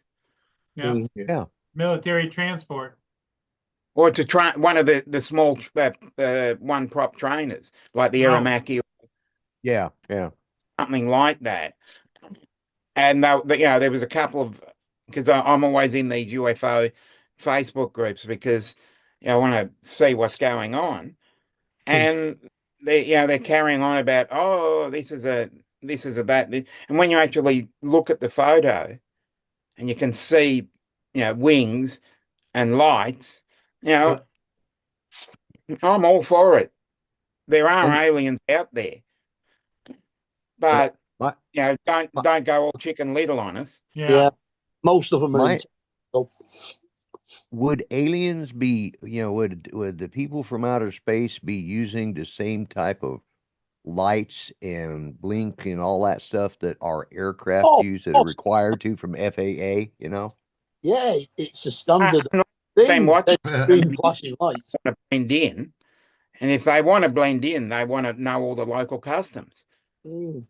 Speaker 1: Yeah,
Speaker 6: yeah.
Speaker 1: military transport.
Speaker 2: or to try one of the small one prop trainers like the
Speaker 1: Oh.
Speaker 2: Aramaki or
Speaker 6: Yeah, yeah.
Speaker 2: something like that. And there was a couple of, because I'm always in these UFO Facebook groups because I want to see what's going on, and they're carrying on about, oh, this is a that, and when you actually look at the photo and you can see wings and lights,
Speaker 5: Yeah.
Speaker 2: I'm all for it. There are
Speaker 4: And-
Speaker 2: aliens out there, but
Speaker 6: My
Speaker 2: don't go all Chicken Little on us.
Speaker 1: Yeah.
Speaker 4: most of them are.
Speaker 6: my
Speaker 4: So,
Speaker 6: would aliens be, would the people from outer space be using the same type of lights and blink and all that stuff that our aircraft
Speaker 4: Oh,
Speaker 6: use that are
Speaker 4: oh.
Speaker 6: required to from FAA, you know?
Speaker 4: yeah, it's a standard
Speaker 2: I'm
Speaker 4: thing.
Speaker 2: watching
Speaker 4: Green flashing lights.
Speaker 2: to blend in, and if they want to blend in, they want to know all the local customs.
Speaker 4: Mm.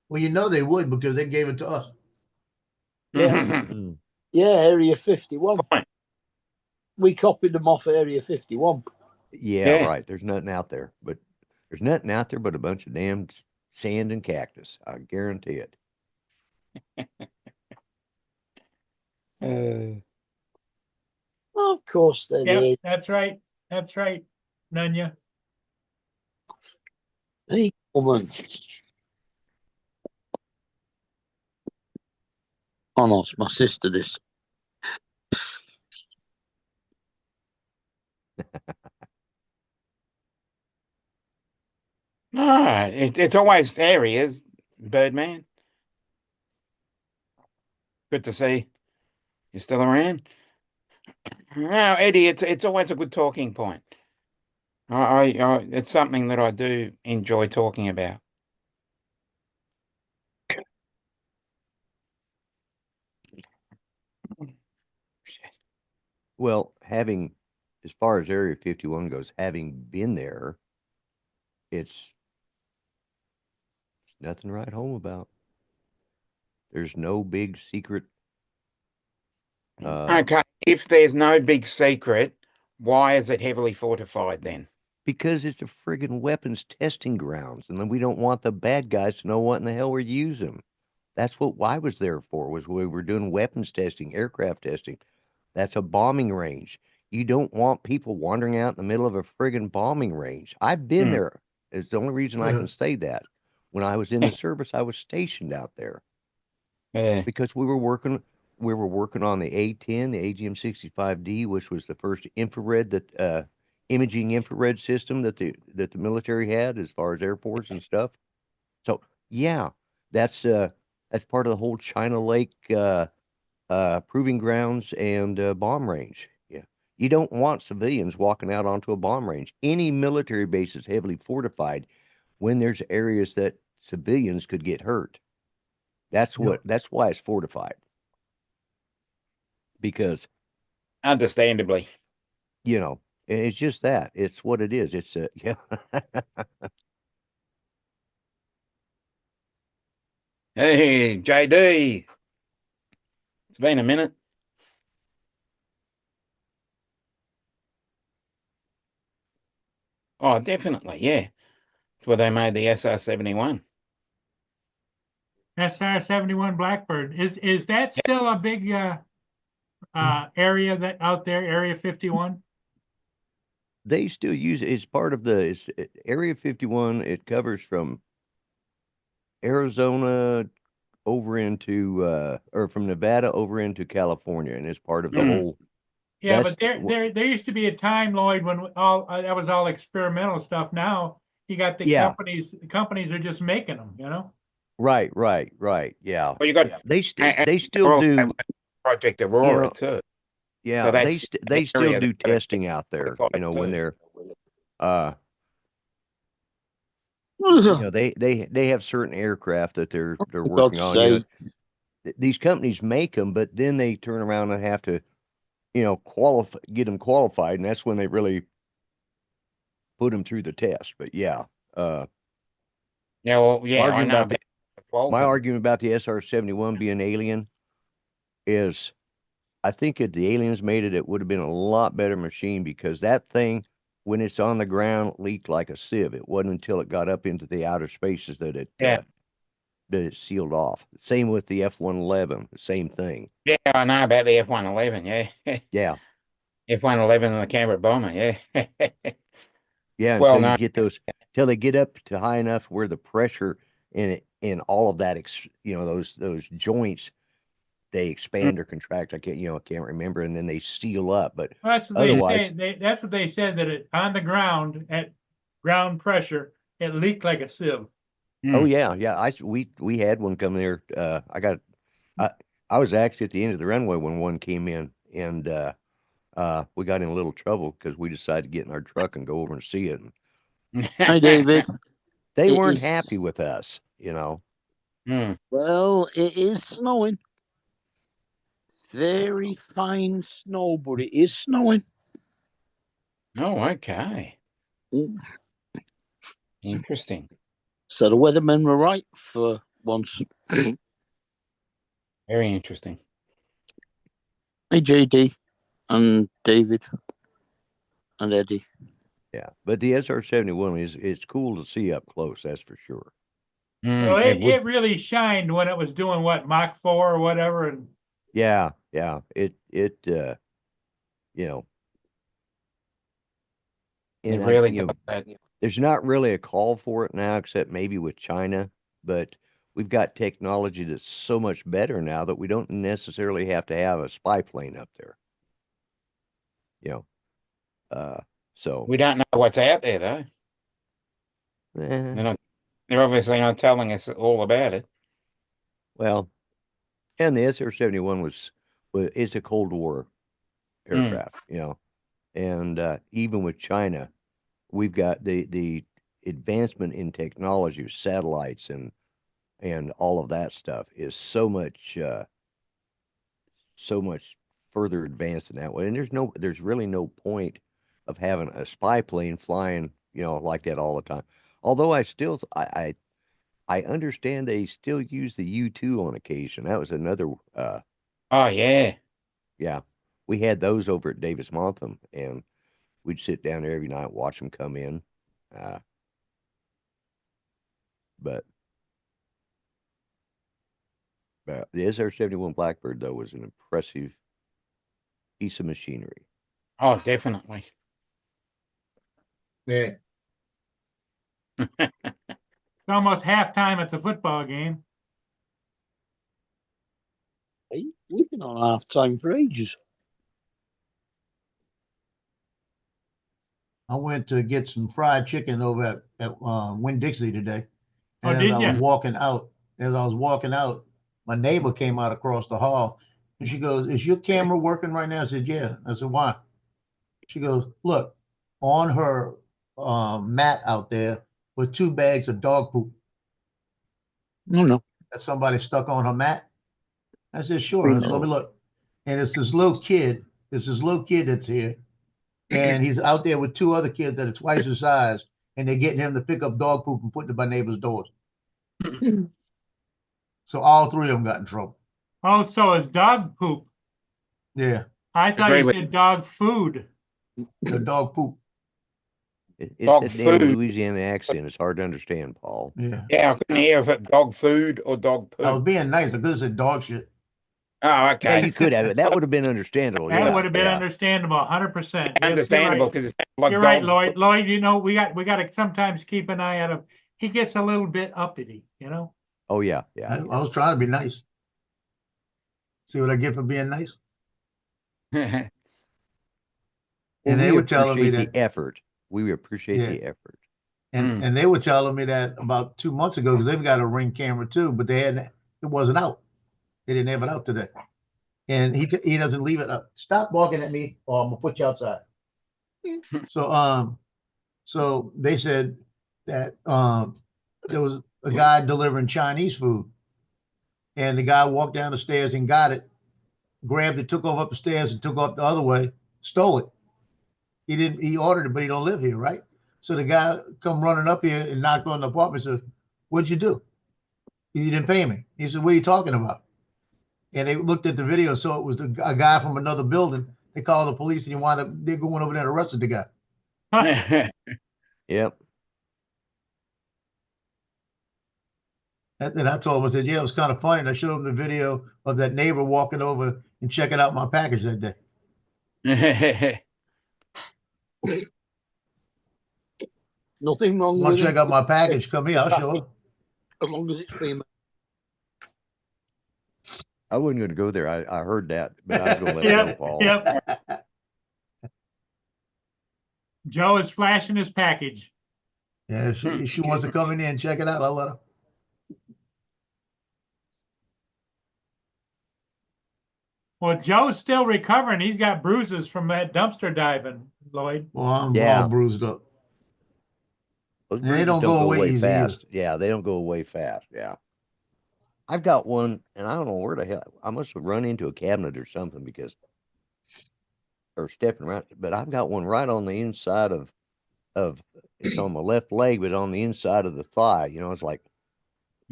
Speaker 5: Well, you know they would because they gave it to us.
Speaker 4: Yeah.
Speaker 6: Mm.
Speaker 4: Yeah, Area 51.
Speaker 2: Right.
Speaker 4: We copied them off Area 51.
Speaker 6: Yeah,
Speaker 2: Yeah.
Speaker 6: right. There's nothing out there, but there's nothing out there but a bunch of damn sand and cactus. I guarantee it.
Speaker 4: Of course they
Speaker 1: Yep,
Speaker 4: did.
Speaker 1: that's right. That's right, Nunya.
Speaker 4: Hey, woman. Oh no, it's my sister. This.
Speaker 2: No, it's always areas, Birdman. Good to see you're still around. No, Eddie, it's always a good talking point. I it's something that I do enjoy talking about.
Speaker 6: Well, as far as Area 51 goes, having been there, it's nothing to write home about. There's no big secret.
Speaker 2: Okay, if there's no big secret, why is it heavily fortified then?
Speaker 6: Because it's a friggin' weapons testing grounds, and then we don't want the bad guys to know what in the hell we're using. That's what I was there for, was we were doing weapons testing, aircraft testing. That's a bombing range. You don't want people wandering out in the middle of a friggin' bombing range. I've been there. It's the only reason I can say that. When I was in the service, I was stationed out there because we were working on the A-10, the AGM-65D, which was the first imaging infrared system that the military had as far as airports and stuff. So yeah, that's part of the whole China Lake proving grounds and bomb range. Yeah, you don't want civilians walking out onto a bomb range. Any military base is heavily fortified when there's areas that civilians could get hurt. That's why it's fortified. Because
Speaker 2: Understandably.
Speaker 6: it's just that. It's what it is. It's yeah.
Speaker 2: Hey, JD. It's been a minute. Oh, definitely, yeah. It's where they made the SR-71.
Speaker 1: SR-71 Blackbird. Is that still a big area that out there, Area 51?
Speaker 6: They still use it. It's part of Area 51. It covers from Arizona over into or from Nevada over into California, and it's part of the whole.
Speaker 1: Yeah, but there used to be a time, Lloyd, when that was all experimental stuff. Now you got the companies. The companies are just making them,
Speaker 6: Right. Yeah.
Speaker 2: Well, you got
Speaker 6: They still do
Speaker 2: Project Aurora too.
Speaker 6: Yeah,
Speaker 2: So that's
Speaker 6: they still do testing out there. When they're you know, they have certain aircraft that they're
Speaker 4: For
Speaker 6: working
Speaker 4: God's
Speaker 6: on. You know,
Speaker 4: sake.
Speaker 6: these companies make them, but then they turn around and have to, you know, get them qualified, and that's when they really put them through the test. But yeah,
Speaker 2: Yeah, well, yeah, I
Speaker 6: arguing
Speaker 2: know
Speaker 6: about
Speaker 2: about
Speaker 6: my
Speaker 2: Walton.
Speaker 6: argument about the SR-71 being alien is, I think if the aliens made it, it would have been a lot better machine, because that thing, when it's on the ground, leaked like a sieve. It wasn't until it got up into the outer spaces that
Speaker 2: Yeah.
Speaker 6: it sealed off. Same with the F-111, the same thing.
Speaker 2: Yeah, I know about the F-111. Yeah,
Speaker 6: Yeah,
Speaker 2: F-111 and the Canberra bomber. Yeah.
Speaker 6: yeah.
Speaker 2: Well,
Speaker 6: Until you
Speaker 2: no,
Speaker 6: get those, till they get up to high enough where the pressure in all of that, you know, those joints, they expand or contract. I can't remember, and then they seal up. But
Speaker 1: That's what they
Speaker 6: otherwise,
Speaker 1: say. That's what they said, that it on the ground at ground pressure, it leaked like a sieve.
Speaker 6: oh yeah, yeah. We had one come there. I was actually at the end of the runway when one came in, and we got in a little trouble because we decided to get in our truck and go over and see it. And
Speaker 4: Hi, David.
Speaker 6: they
Speaker 4: It
Speaker 6: weren't
Speaker 4: is-
Speaker 6: happy with us, you know.
Speaker 4: Well, it is snowing. Very fine snow, but it is snowing.
Speaker 2: Oh, okay.
Speaker 4: Mm.
Speaker 2: Interesting.
Speaker 4: So the weathermen were right for once.
Speaker 2: Very interesting.
Speaker 4: Hey, JD and David and Eddie.
Speaker 6: Yeah, but the SR-71 it's cool to see up close. That's for sure.
Speaker 1: Well,
Speaker 2: It would.
Speaker 1: it really shined when it was doing what, Mach 4 or whatever, and
Speaker 6: Yeah, yeah. You know,
Speaker 2: It
Speaker 6: and
Speaker 2: really
Speaker 6: you know,
Speaker 2: does.
Speaker 6: there's not really a call for it now, except maybe with China. But we've got technology that's so much better now that we don't necessarily have to have a spy plane up there. You know, so
Speaker 2: We don't know what's out there, though.
Speaker 6: eh,
Speaker 2: They're obviously not telling us all about it.
Speaker 6: well, and the SR-71 it's a Cold War aircraft, you know, and even with China, we've got the advancement in technology of satellites and all of that stuff is so much further advanced in that way. And there's really no point of having a spy plane flying, you know, like that all the time. Although I understand they still use the U-2 on occasion. That was another
Speaker 2: Oh, yeah.
Speaker 6: yeah. We had those over at Davis Monthan, and we'd sit down there every night, watch them come in. But the SR-71 Blackbird, though, was an impressive piece of machinery.
Speaker 2: Oh, definitely.
Speaker 5: Yeah.
Speaker 1: it's almost halftime at the football game.
Speaker 4: Hey, we've been on half time for ages.
Speaker 5: I went to get some fried chicken over at Winn-Dixie today.
Speaker 1: Oh,
Speaker 5: And
Speaker 1: did
Speaker 5: as I was
Speaker 1: ya?
Speaker 5: walking out, my neighbor came out across the hall and she goes, "Is your camera working right now?" I said, "Yeah." I said, "Why?" She goes, "Look, on her mat out there with 2 bags of dog poop
Speaker 4: No.
Speaker 5: that somebody stuck on her mat." I said, "Sure." I said, "Let me look." And it's this little kid that's here. And he's out there with 2 other kids that are twice his size, and they're getting him to pick up dog poop and putting it by neighbors' doors. So all 3 of them got in trouble.
Speaker 1: Oh, so it's dog poop.
Speaker 5: Yeah,
Speaker 1: I thought
Speaker 2: Agree
Speaker 1: you
Speaker 2: with-
Speaker 1: said dog food.
Speaker 5: the dog poop.
Speaker 6: It's
Speaker 2: Dog
Speaker 6: that damn
Speaker 2: food.
Speaker 6: Louisiana accent. It's hard to understand, Paul.
Speaker 5: Yeah.
Speaker 2: Yeah, I couldn't hear if it dog food or dog
Speaker 5: I was
Speaker 2: poop.
Speaker 5: being nice. I could have said dog shit.
Speaker 2: Oh,
Speaker 6: Yeah,
Speaker 2: okay.
Speaker 6: you could have it. That would have been understandable.
Speaker 1: That
Speaker 6: Yeah,
Speaker 1: would have been
Speaker 6: yeah.
Speaker 1: understandable, 100%.
Speaker 2: Understandable because it's like
Speaker 1: You're
Speaker 2: dog
Speaker 1: right, Lloyd.
Speaker 2: food.
Speaker 1: Lloyd, you know, we got to sometimes keep an eye on him. He gets a little bit uppity, you know.
Speaker 6: Oh yeah, yeah.
Speaker 5: I was trying to be nice. See what I get for being nice?
Speaker 6: Well,
Speaker 5: And they
Speaker 6: we
Speaker 5: were telling me
Speaker 6: appreciate
Speaker 5: that,
Speaker 6: the effort. We appreciate
Speaker 5: Yeah.
Speaker 6: the effort.
Speaker 5: and they were telling me that about 2 months ago, because they've got a Ring camera too, but it wasn't out. They didn't have it out today. And he doesn't leave it up. Stop barking at me, or I'm gonna put you outside. So they said that there was a guy delivering Chinese food, and the guy walked down the stairs and got it, grabbed it, took off up the stairs, and took off the other way, stole it. He ordered it, but he don't live here, right? So the guy come running up here and knocked on the apartment and said, "What'd you do?" "You didn't pay me." He said, "What are you talking about?" And they looked at the video, so it was a guy from another building. They called the police, and he wound up, they going over there and arrested the guy.
Speaker 6: Yep.
Speaker 5: And I told him, I said, "Yeah, it was kind of funny." And I showed him the video of that neighbor walking over and checking out my package that day.
Speaker 4: Nothing wrong
Speaker 5: Want
Speaker 4: with
Speaker 5: to check
Speaker 4: it,
Speaker 5: out my package? Come here, I'll show her.
Speaker 4: as long as it's female.
Speaker 6: I wasn't going to go there. I heard that, but I was going to let it go,
Speaker 1: Yep,
Speaker 6: Paul.
Speaker 1: yep. Joe is flashing his package.
Speaker 5: Yeah, if she wants to come in there and check it out, I'll let her.
Speaker 1: Well, Joe's still recovering. He's got bruises from that dumpster diving, Lloyd.
Speaker 5: Well, I'm
Speaker 6: Yeah.
Speaker 5: all bruised up.
Speaker 6: Those
Speaker 5: And they
Speaker 6: bruises
Speaker 5: don't go away easy either.
Speaker 6: fast. Yeah, they don't go away fast. Yeah. I've got one, and I don't know where the hell. I must have run into a cabinet or something or stepping around. But I've got one right on the inside of it's on my left leg, but on the inside of the thigh. You know, it's like,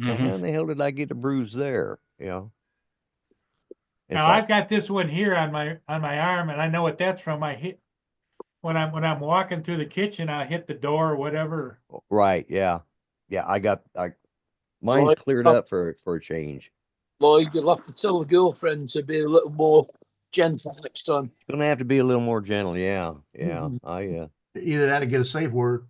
Speaker 6: how in the hell did I get a bruise there? You know. It's
Speaker 1: Now
Speaker 6: like,
Speaker 1: I've got this one here on my arm, and I know what that's from. I hit when I'm walking through the kitchen. I hit the door or whatever.
Speaker 6: right, yeah, mine's
Speaker 4: Right.
Speaker 6: cleared up for a change.
Speaker 4: Lloyd, you'll have to tell the girlfriend to be a little more gentle next time.
Speaker 6: It's gonna have to be a little more gentle. Yeah.
Speaker 4: Mhm.
Speaker 5: Either that or get a safe word.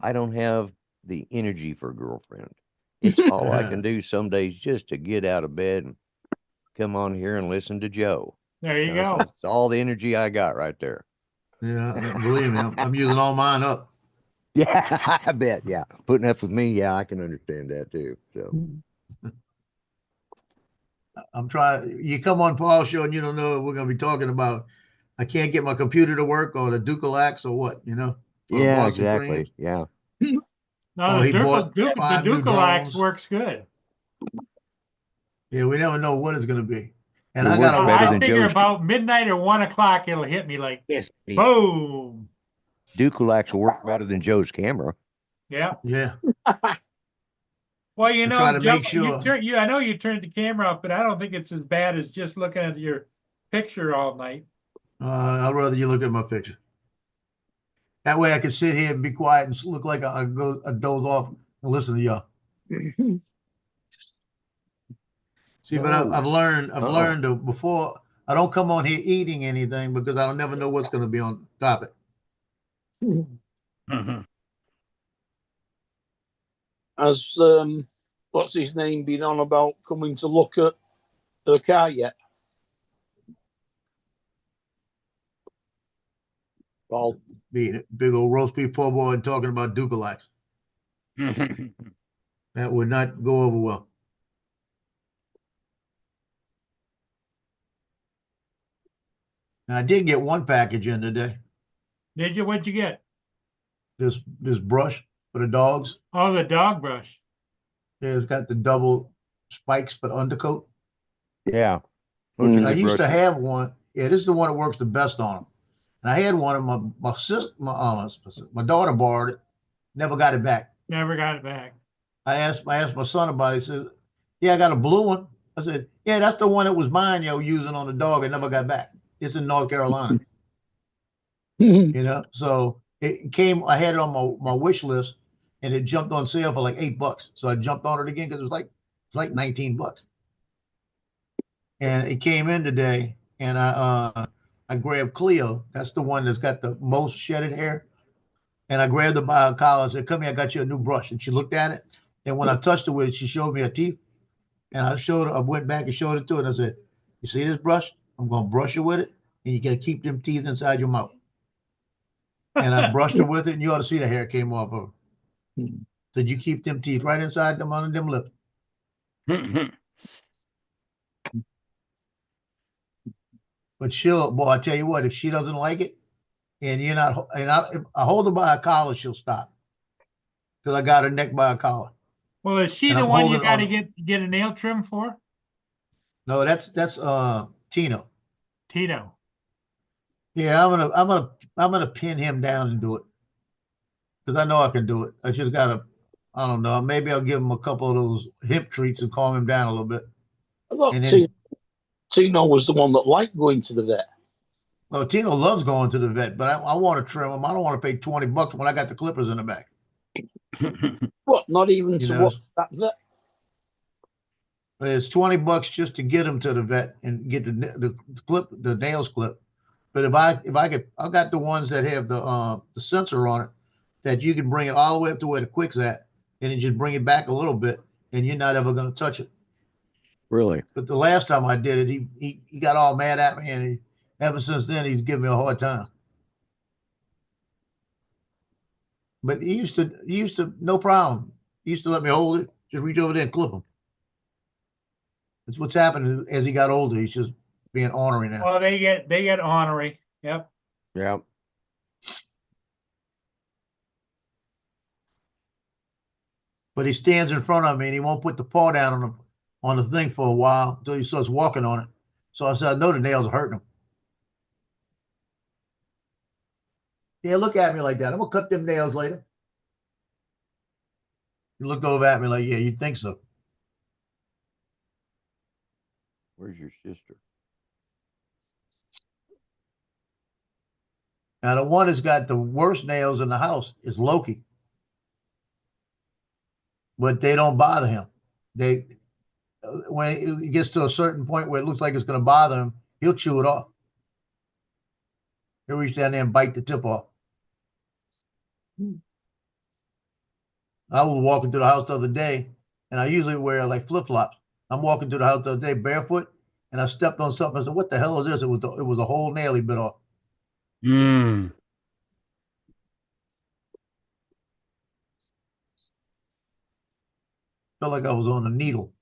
Speaker 6: I don't have the energy for a girlfriend. It's all I can do some days just to get out of bed and come on here and listen to Joe.
Speaker 1: There you
Speaker 6: You know,
Speaker 1: go.
Speaker 6: so it's all the energy I got right there.
Speaker 5: Yeah, believe me, I'm using all mine up.
Speaker 6: Yeah, I bet. Yeah. Putting up with me. Yeah, I can understand that too. So
Speaker 5: I'm trying. You come on Paul's show and you don't know what we're going to be talking about. I can't get my computer to work, or the Dukalax, or what, you know? Or the
Speaker 6: yeah,
Speaker 5: Boston
Speaker 6: exactly.
Speaker 5: Creams.
Speaker 6: Yeah.
Speaker 1: No,
Speaker 5: Oh,
Speaker 1: the
Speaker 5: he bought
Speaker 1: the
Speaker 5: 5 new
Speaker 1: Dukalax
Speaker 5: drones.
Speaker 1: works good.
Speaker 5: Yeah, we never know what it's going to be. And
Speaker 6: It
Speaker 5: I got
Speaker 6: works
Speaker 5: a
Speaker 6: better
Speaker 1: I
Speaker 6: than
Speaker 1: figure
Speaker 6: Joe's.
Speaker 1: about midnight or 1 o'clock, it'll hit me like
Speaker 2: Yes.
Speaker 1: boom.
Speaker 6: Dukalax will work better than Joe's camera.
Speaker 1: Yeah.
Speaker 5: Yeah.
Speaker 1: Well, you
Speaker 5: I
Speaker 1: know,
Speaker 5: try to
Speaker 1: Joe,
Speaker 5: make sure.
Speaker 1: I know you turned the camera off, but I don't think it's as bad as just looking at your picture all night.
Speaker 5: I'd rather you look at my picture. That way I can sit here and be quiet and look like I doze off and listen to y'all. See, but I've learned to, before I don't come on here eating anything, because I'll never know what's going to be on the topic.
Speaker 4: Has what's his name been on about coming to look at her car yet? Paul.
Speaker 5: Being a big old roast beef po' boy and talking about Dukalax. That would not go over well. Now, I did get one package in today.
Speaker 1: Did you? What'd you get?
Speaker 5: This brush for the dogs.
Speaker 1: Oh, the dog brush.
Speaker 5: Yeah, it's got the double spikes for the undercoat.
Speaker 6: Yeah.
Speaker 5: I used to have one. Yeah, this is the one that works the best on them. And I had one of my daughter borrowed it, never got it back.
Speaker 1: Never got it back.
Speaker 5: I asked my son about it. He says, "Yeah, I got a blue one." I said, "Yeah, that's the one that was mine, using on the dog. I never got back. It's in North Carolina." You know, so it came. I had it on my wish list, and it jumped on sale for like $8. So I jumped on it again because it's like $19. And it came in today, and I grabbed Cleo. That's the one that's got the most shedded hair. And I grabbed the collar and said, "Come here, I got you a new brush." And she looked at it. And when I touched her with it, she showed me her teeth. And I went back and showed it to her. And I said, "You see this brush? I'm going to brush you with it. And you got to keep them teeth inside your mouth." And I brushed her with it, and you ought to see the hair came off of her. Said, "You keep them teeth right inside them under them lips." But I tell you what, if she doesn't like it, and you're not, and if I hold her by a collar, she'll stop. Cause I got her neck by a collar.
Speaker 1: Well, is she
Speaker 5: And
Speaker 1: the
Speaker 5: I'm
Speaker 1: one you
Speaker 5: holding
Speaker 1: got to
Speaker 5: on-
Speaker 1: get a nail trim for?
Speaker 5: No, that's Tino.
Speaker 1: Tito.
Speaker 5: Yeah, I'm gonna pin him down and do it. Cause I know I can do it. I just gotta, I don't know, maybe I'll give him a couple of those hip treats and calm him down a little bit.
Speaker 4: I thought
Speaker 5: And then,
Speaker 4: Tino was the one that liked going to the vet.
Speaker 5: well, Tino loves going to the vet, but I want to trim him. I don't want to pay $20 when I got the clippers in the back.
Speaker 4: What? Not even
Speaker 5: You
Speaker 4: to
Speaker 5: know,
Speaker 4: watch that vet?
Speaker 5: But it's $20 just to get him to the vet and get the nails clipped. But if I get, I've got the ones that have the sensor on it that you can bring it all the way up to where the quick's at, and then just bring it back a little bit, and you're not ever going to touch it.
Speaker 6: Really?
Speaker 5: But the last time I did it, he got all mad at me, and ever since then he's given me a hard time. But he used to no problem. He used to let me hold it, just reach over there and clip him. That's what's happening as he got older. He's just being ornery now.
Speaker 1: Well, they get ornery. Yep.
Speaker 6: Yeah.
Speaker 5: But he stands in front of me and he won't put the paw down on the thing for a while until he starts walking on it. So I said, I know the nails are hurting him. Yeah, look at me like that. I'm gonna cut them nails later. He looked over at me like, yeah, you think so?
Speaker 6: Where's your sister?
Speaker 5: Now the one that's got the worst nails in the house is Loki. But they don't bother him. When it gets to a certain point where it looks like it's going to bother him, he'll chew it off. He'll reach down there and bite the tip off. I was walking through the house the other day, and I usually wear like flip-flops. I'm walking through the house the other day barefoot, and I stepped on something. I said, "What the hell is this?" It was a whole nail he bit off.
Speaker 2: Mm.
Speaker 5: Felt like I was on a needle.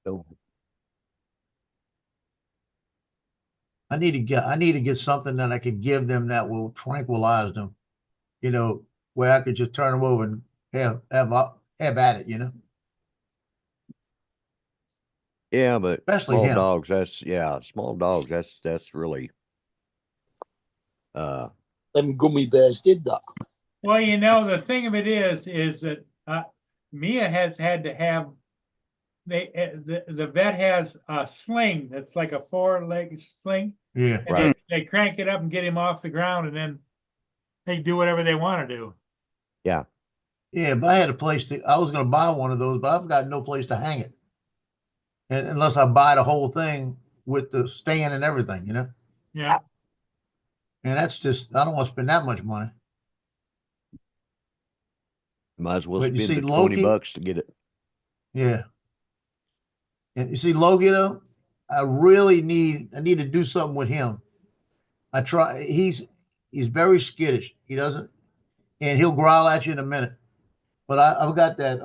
Speaker 6: Oh,
Speaker 5: I need to get something that I could give them that will tranquilize them. You know, where I could just turn them over and have at it. You know,
Speaker 6: yeah, but
Speaker 5: especially
Speaker 6: small
Speaker 5: him.
Speaker 6: dogs. Small dogs. That's really.
Speaker 4: Them gummy bears did that.
Speaker 1: Well, you know, the thing of it is that Mia has had to have the vet has a sling that's like a 4-leg sling.
Speaker 5: Yeah.
Speaker 1: And
Speaker 6: Right.
Speaker 1: they crank it up and get him off the ground, and then they do whatever they want to do.
Speaker 6: Yeah.
Speaker 5: Yeah, if I had a place I was going to buy one of those, but I've got no place to hang it. And unless I buy the whole thing with the stand and everything, you know?
Speaker 1: Yeah.
Speaker 5: And that's just, I don't want to spend that much money.
Speaker 6: Might as well
Speaker 5: But you
Speaker 6: spend
Speaker 5: see,
Speaker 6: the
Speaker 5: Loki-
Speaker 6: $20 to get it.
Speaker 5: Yeah. And you see, Loki, though, I need to do something with him. He's very skittish. He doesn't, and he'll growl at you in a minute. But I've got that,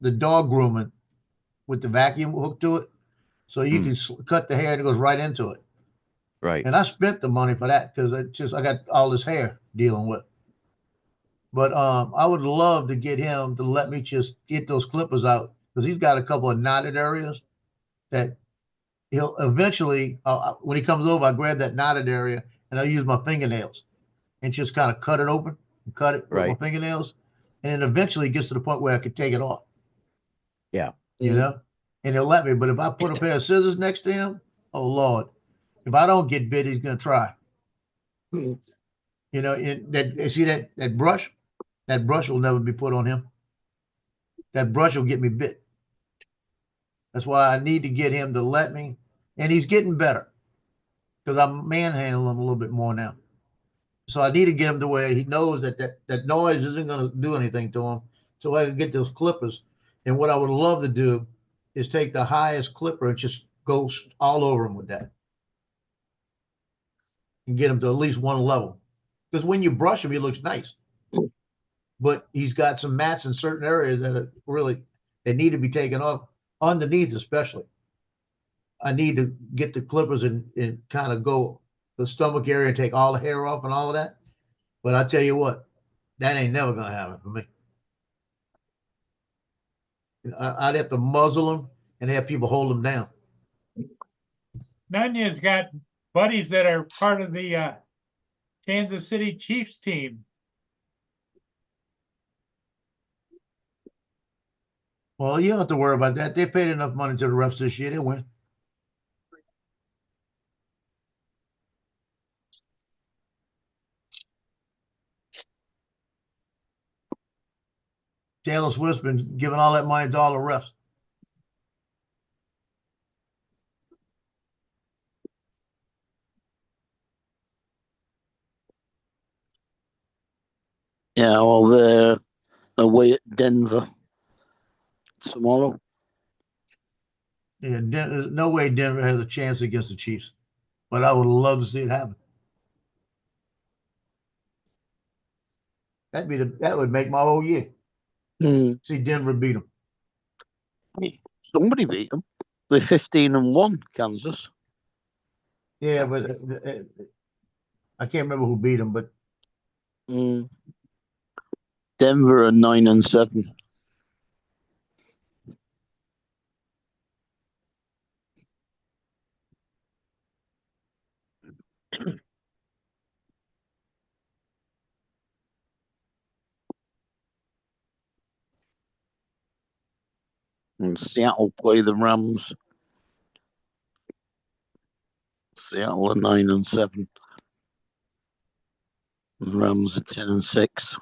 Speaker 5: the dog grooming with the vacuum hooked to it. So you can cut the hair and it goes right into it.
Speaker 6: Right.
Speaker 5: And I spent the money for that because I got all this hair dealing with. But I would love to get him to let me just get those clippers out because he's got a couple of knotted areas that he'll eventually, when he comes over, I grab that knotted area and I'll use my fingernails and just kind of cut it open and cut it with my
Speaker 6: Right.
Speaker 5: fingernails. And then eventually it gets to the point where I could take it off.
Speaker 6: Yeah.
Speaker 5: You know, and he'll let me. But if I put a pair of scissors next to him, oh Lord, if I don't get bit, he's gonna try.
Speaker 4: Mm.
Speaker 5: You know, see that brush? That brush will never be put on him. That brush will get me bit. That's why I need to get him to let me, and he's getting better because I'm manhandling him a little bit more now. So I need to get him to where he knows that noise isn't going to do anything to him. So I can get those clippers. And what I would love to do is take the highest clipper and just go all over him with that. And get him to at least one level. Because when you brush him, he looks nice. But he's got some mats in certain areas that are really, they need to be taken off, underneath especially. I need to get the clippers and kind of go the stomach area and take all the hair off and all of that. But I tell you what, that ain't never gonna happen for me. I'd have to muzzle them and have people hold them down.
Speaker 1: Nunya's got buddies that are part of the Kansas City Chiefs team.
Speaker 5: Well, you don't have to worry about that. They paid enough money to the refs this year. They win. Taylor Swift's been giving all that money to all the refs.
Speaker 4: Yeah, well, they're away at Denver tomorrow.
Speaker 5: Yeah, there's no way Denver has a chance against the Chiefs, but I would love to see it happen. That would make my whole year. See Denver beat them.
Speaker 4: Somebody beat them. They're 15-1, Kansas.
Speaker 5: Yeah, but I can't remember who beat them, but
Speaker 4: Denver are 9-7. And Seattle play the Rams. Seattle are 9-7. The Rams are 10-6.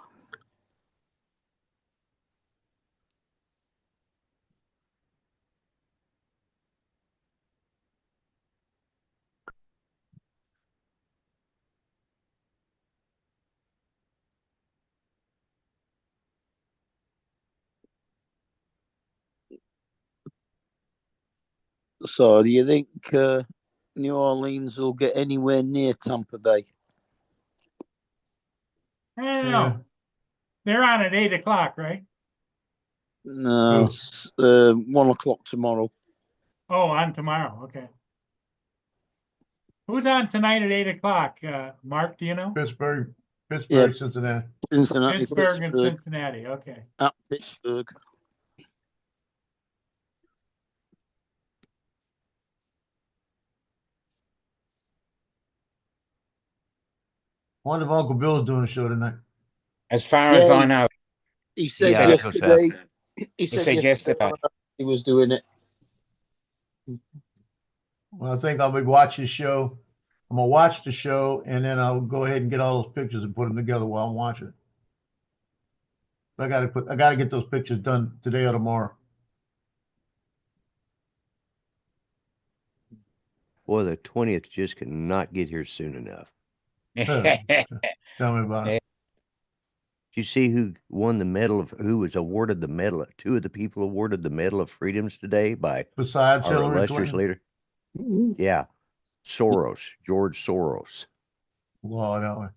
Speaker 4: So, do you think New Orleans will get anywhere near Tampa Bay?
Speaker 1: I don't know. They're on at 8 o'clock, right?
Speaker 4: No, it's 1 o'clock tomorrow.
Speaker 1: Oh, on tomorrow. Okay. Who's on tonight at 8 o'clock? Mark, do you know?
Speaker 5: Pittsburgh,
Speaker 4: Yeah.
Speaker 5: Cincinnati.
Speaker 4: Cincinnati,
Speaker 1: Pittsburgh and Cincinnati. Okay.
Speaker 4: At Pittsburgh.
Speaker 5: Wonder if Uncle Bill's doing a show tonight.
Speaker 2: As far as
Speaker 4: Yeah.
Speaker 2: I know,
Speaker 4: He said
Speaker 6: Yeah,
Speaker 4: yesterday. He
Speaker 2: said
Speaker 4: said
Speaker 2: yesterday.
Speaker 4: he was doing it.
Speaker 5: Well, I think I'll be watching the show. I'm gonna watch the show and then I'll go ahead and get all those pictures and put them together while I'm watching it. I gotta get those pictures done today or tomorrow.
Speaker 6: Boy, the 20th just could not get here soon enough.
Speaker 5: Tell me about it.
Speaker 6: Did you see who won the medal of who was awarded the medal? Two of the people awarded the Medal of Freedoms today by
Speaker 5: Besides
Speaker 6: our
Speaker 5: Hillary
Speaker 6: illustrious
Speaker 5: Clinton.
Speaker 6: leader. Yeah, George Soros.
Speaker 5: Well, I know.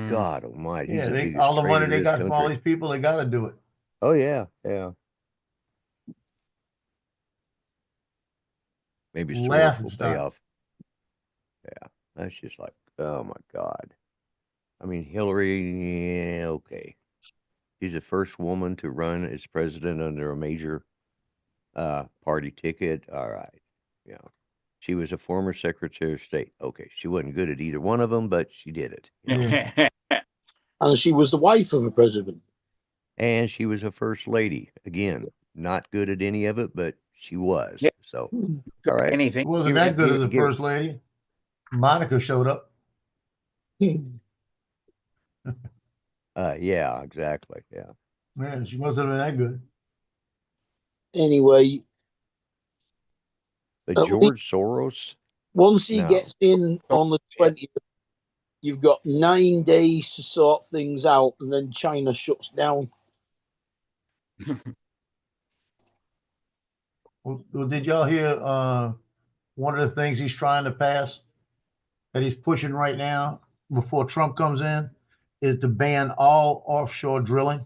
Speaker 6: God Almighty!
Speaker 5: Yeah,
Speaker 6: he's the biggest
Speaker 5: all the
Speaker 6: traitor
Speaker 5: money
Speaker 6: to
Speaker 5: they
Speaker 6: this
Speaker 5: got from all
Speaker 6: country.
Speaker 5: these people, they gotta do it.
Speaker 6: Oh yeah, yeah. Maybe Soros
Speaker 5: Laughing
Speaker 6: will pay
Speaker 5: stock.
Speaker 6: off. Yeah, that's just like, oh my God. I mean, Hillary, yeah, okay. She's the first woman to run as president under a major party ticket. All right. Yeah. She was a former Secretary of State. Okay. She wasn't good at either one of them, but she did it.
Speaker 5: Yeah.
Speaker 4: And she was the wife of a president.
Speaker 6: And she was a first lady. Again, not good at any of it, but she was.
Speaker 2: Yep.
Speaker 6: So, all right.
Speaker 2: Anything.
Speaker 5: It wasn't that good as a first lady. Monica showed up.
Speaker 6: Yeah, exactly. Yeah.
Speaker 5: Man, she wasn't that good.
Speaker 4: Anyway,
Speaker 6: But
Speaker 4: At
Speaker 6: George Soros,
Speaker 4: once he
Speaker 6: No.
Speaker 4: gets in on the 20th, you've got 9 days to sort things out, and then China shuts down.
Speaker 5: Well, did y'all hear one of the things he's trying to pass that he's pushing right now before Trump comes in is to ban all offshore drilling?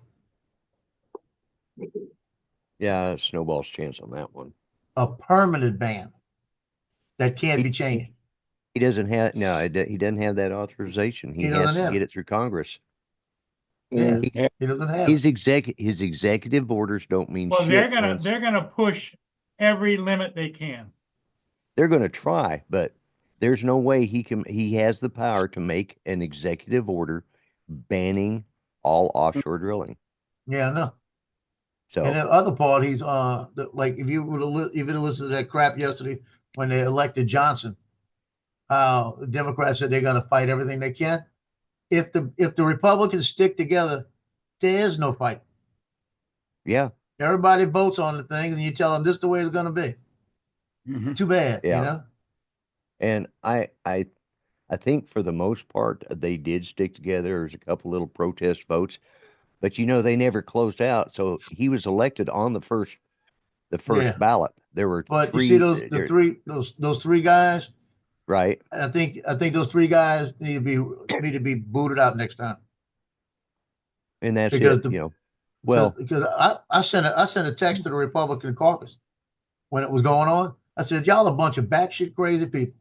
Speaker 6: yeah, snowball's chance on that one.
Speaker 5: A permanent ban. that can't
Speaker 6: He-
Speaker 5: be changed.
Speaker 6: He doesn't have no. He doesn't have that authorization. He
Speaker 5: He
Speaker 6: has
Speaker 5: doesn't
Speaker 6: to
Speaker 5: have
Speaker 6: get
Speaker 5: it.
Speaker 6: it through Congress.
Speaker 5: Yeah,
Speaker 2: Yeah.
Speaker 5: he doesn't have
Speaker 6: His
Speaker 5: it.
Speaker 6: his executive orders don't mean
Speaker 1: Well,
Speaker 6: shit. once
Speaker 1: they're gonna push every limit they can.
Speaker 6: they're going to try, but there's no way he has the power to make an executive order banning all offshore drilling.
Speaker 5: Yeah, I know.
Speaker 6: So
Speaker 5: And the other part, he's like if you would have if you listened to that crap yesterday when they elected Johnson, how the Democrats said they're going to fight everything they can. If the Republicans stick together, there is no fight.
Speaker 6: yeah,
Speaker 5: Everybody votes on the thing, and you tell them this is the way it's going to be.
Speaker 2: Mhm.
Speaker 5: Too bad,
Speaker 6: Yeah.
Speaker 5: you know.
Speaker 6: and I think for the most part they did stick together. There's a couple little protest votes, but they never closed out. So he was elected on the first
Speaker 5: Yeah.
Speaker 6: ballot. There were
Speaker 5: But
Speaker 6: three.
Speaker 5: you see those three guys.
Speaker 6: Right,
Speaker 5: I think those three guys need to be booted out next time.
Speaker 6: and that's
Speaker 5: Because
Speaker 6: it. Well,
Speaker 5: because I sent a text to the Republican caucus when it was going on. I said, y'all a bunch of batshit crazy people.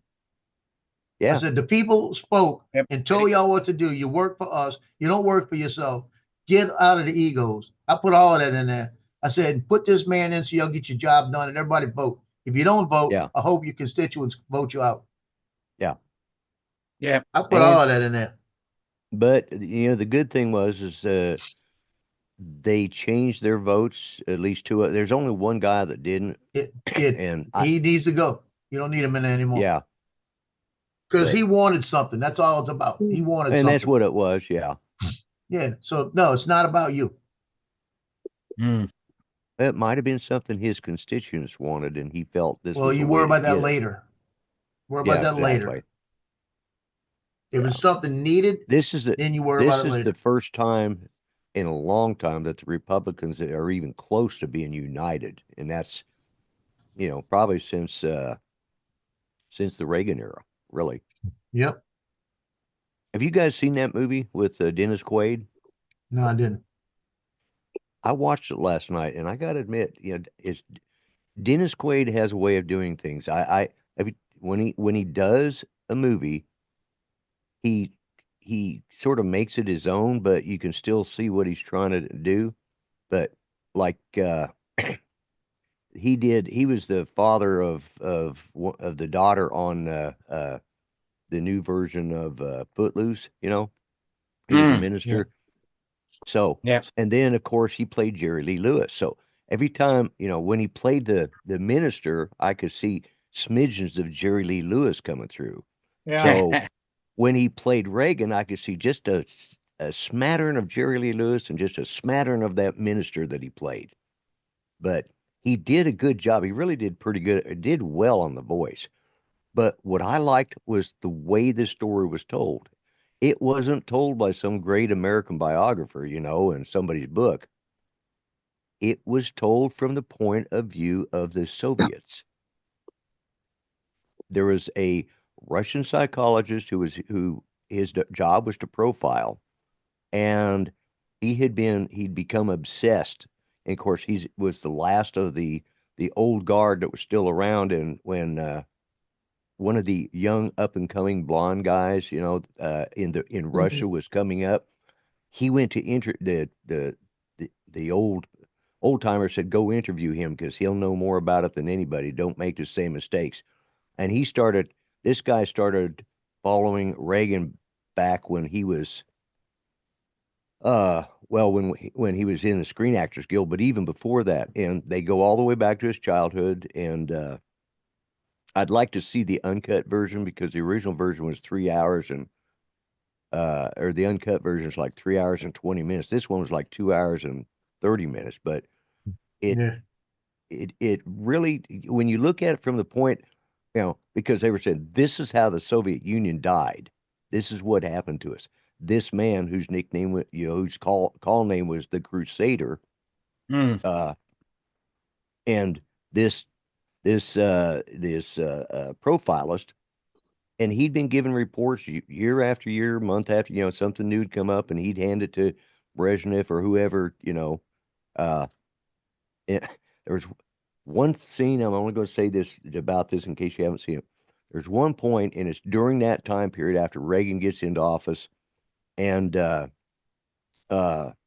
Speaker 5: I
Speaker 6: yeah,
Speaker 5: said, the people spoke
Speaker 2: Yep.
Speaker 5: and told y'all what to do. You work for us. You don't work for yourself. Get out of the egos. I put all of that in there. I said, put this man in so y'all get your job done and everybody vote. If you don't vote,
Speaker 6: Yeah.
Speaker 5: I hope your constituents vote you out.
Speaker 2: Yeah.
Speaker 5: I put all of that in there.
Speaker 6: but the good thing is they changed their votes at least two. There's only one guy that didn't, and
Speaker 5: He needs to go. You don't need him in there anymore.
Speaker 6: yeah,
Speaker 5: Because
Speaker 6: but-
Speaker 5: he wanted something. That's all it's about. He wanted
Speaker 6: and
Speaker 5: something.
Speaker 6: that's what it was. Yeah,
Speaker 5: Yeah. So no, it's not about you.
Speaker 2: Mm.
Speaker 6: it might have been something his constituents wanted, and he felt this.
Speaker 5: Well,
Speaker 6: was
Speaker 5: you
Speaker 6: the
Speaker 5: worry
Speaker 6: way to
Speaker 5: about that
Speaker 6: get it.
Speaker 5: later. Worry about that
Speaker 6: exactly.
Speaker 5: later. If it's something needed,
Speaker 6: This is
Speaker 5: then you worry about it later.
Speaker 6: the first time in a long time that the Republicans are even close to being united, and that's probably since the Reagan era. Really,
Speaker 5: Yep.
Speaker 6: have you guys seen that movie with Dennis Quaid?
Speaker 5: No, I didn't.
Speaker 6: I watched it last night, and I got to admit, it's Dennis Quaid has a way of doing things. When he does a movie, he sort of makes it his own, but you can still see what he's trying to do. But like he was the father of the daughter on the new version of Footloose. He was a
Speaker 2: Mm,
Speaker 6: minister. So
Speaker 2: Yeah.
Speaker 6: and then of course he played Jerry Lee Lewis. So every time when he played the minister, I could see smidgens of Jerry Lee Lewis coming through.
Speaker 1: Yeah.
Speaker 6: So when he played Reagan, I could see just a smattering of Jerry Lee Lewis and just a smattering of that minister that he played. But he did a good job. He really did pretty good. Did well on The Voice. But what I liked was the way the story was told. It wasn't told by some great American biographer, in somebody's book. It was told from the point of view of the Soviets. There was a Russian psychologist who his job was to profile, and he'd become obsessed. And of course, he was the last of the old guard that was still around. And when one of the young up and coming blonde guys, in Russia was coming up, he went to the old timer said, go interview him because he'll know more about it than anybody. Don't make the same mistakes. And this guy started following Reagan back when he was, when he was in the Screen Actors Guild, but even before that. And they go all the way back to his childhood. And I'd like to see the uncut version because the original version was 3 hours or the uncut version is like 3 hours and 20 minutes. This one was like 2 hours and 30 minutes, but it really, when you look at it from the point, because they were saying this is how the Soviet Union died. This is what happened to us. This man whose nickname was, whose call name was the Crusader,
Speaker 2: Mm.
Speaker 6: and this profilist, and he'd been given reports year after year, month after, something new'd come up, and he'd hand it to Brezhnev or whoever, there was one scene, I'm only going to say this about this in case you haven't seen it. There's one point, and it's during that time period after Reagan gets into office, and Brezhnev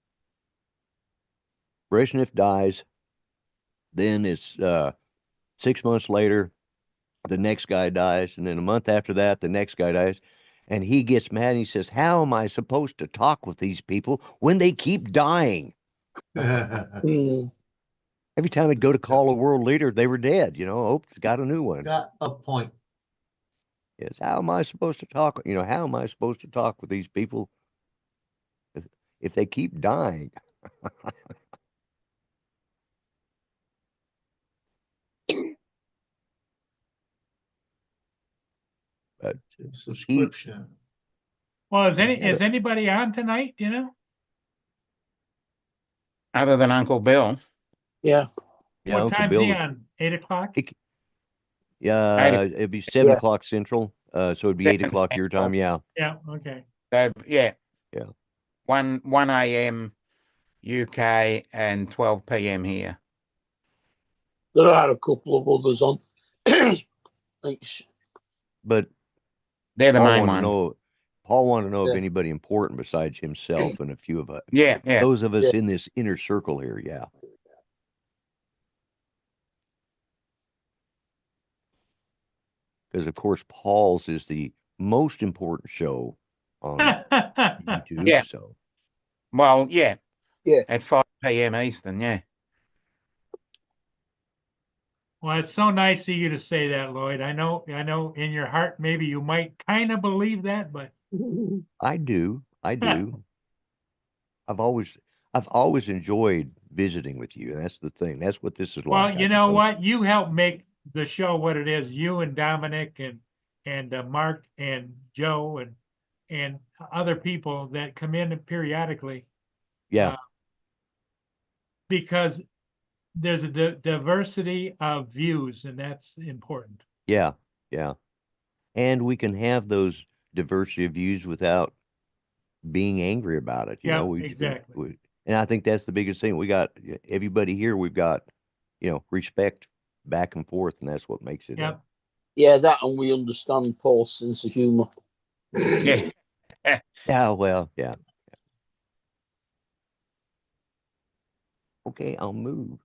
Speaker 6: dies. Then it's 6 months later, the next guy dies, and then a month after that, the next guy dies. And he gets mad and he says, how am I supposed to talk with these people when they keep dying?
Speaker 4: Mm.
Speaker 6: Every time I'd go to call a world leader, they were dead. Oh, got a new one.
Speaker 5: Got a point.
Speaker 6: Yes. How am I supposed to talk? How am I supposed to talk with these people if they keep dying? But
Speaker 5: Subscription.
Speaker 1: Well, is
Speaker 6: Yeah.
Speaker 1: is anybody on tonight?
Speaker 2: Other than Uncle Bill.
Speaker 4: Yeah.
Speaker 6: yeah,
Speaker 1: What
Speaker 6: Uncle
Speaker 1: time's
Speaker 6: Bill
Speaker 1: he
Speaker 6: was-
Speaker 1: on? 8 o'clock?
Speaker 6: Yeah, it'd be 7
Speaker 4: Yeah.
Speaker 6: o'clock Central. So it'd be 8
Speaker 2: 7
Speaker 6: o'clock your time. Yeah.
Speaker 1: Yeah, okay.
Speaker 2: Yeah.
Speaker 6: Yeah.
Speaker 2: 1 a.m. UK and 12 p.m. here.
Speaker 4: There are a couple of others on. Thanks.
Speaker 6: But
Speaker 2: They're the
Speaker 6: Paul
Speaker 2: main
Speaker 6: wanted to
Speaker 2: ones.
Speaker 6: know. Paul wanted to know if
Speaker 4: Yeah.
Speaker 6: anybody important besides himself and a few of us.
Speaker 2: Yeah.
Speaker 6: Those of us
Speaker 4: Yeah.
Speaker 6: in this inner circle here. Yeah. Because of course Paul's is the most important show on YouTube.
Speaker 2: Yeah.
Speaker 6: So
Speaker 2: Well, yeah.
Speaker 4: Yeah.
Speaker 2: At 5 p.m. Eastern, yeah.
Speaker 1: Well, it's so nice of you to say that, Lloyd. I know in your heart, maybe you might kind of believe that, but
Speaker 6: I do. I've always enjoyed visiting with you, and that's the thing. That's what this is
Speaker 1: well,
Speaker 6: like.
Speaker 1: you know what? You helped make the show what it is. You and Dominic and Mark and Joe and other people that come in periodically.
Speaker 6: Yeah.
Speaker 1: Because there's a diversity of views, and that's important.
Speaker 6: Yeah. And we can have those diversity of views without being angry about it.
Speaker 1: Yeah,
Speaker 6: We
Speaker 1: exactly.
Speaker 6: and I think that's the biggest thing. We got everybody here. We've got, respect back and forth, and that's what makes it.
Speaker 1: Yep.
Speaker 4: Yeah, that, and we understand Paul's sense of humor.
Speaker 2: Yeah.
Speaker 6: Yeah. Well, yeah. Okay, I'll move.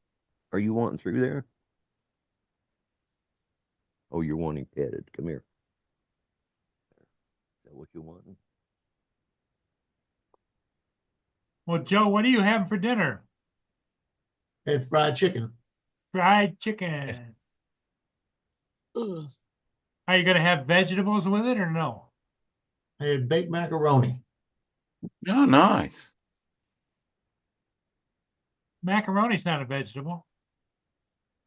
Speaker 6: Are you wanting through there? Oh, you're wanting petted. Come here. Is that what you're wanting?
Speaker 1: Well, Joe, what are you having for dinner?
Speaker 5: And fried chicken.
Speaker 1: Fried chicken.
Speaker 4: Ugh.
Speaker 1: Are you going to have vegetables with it or no?
Speaker 5: I had baked macaroni.
Speaker 2: Oh, nice.
Speaker 1: Macaroni's not a vegetable.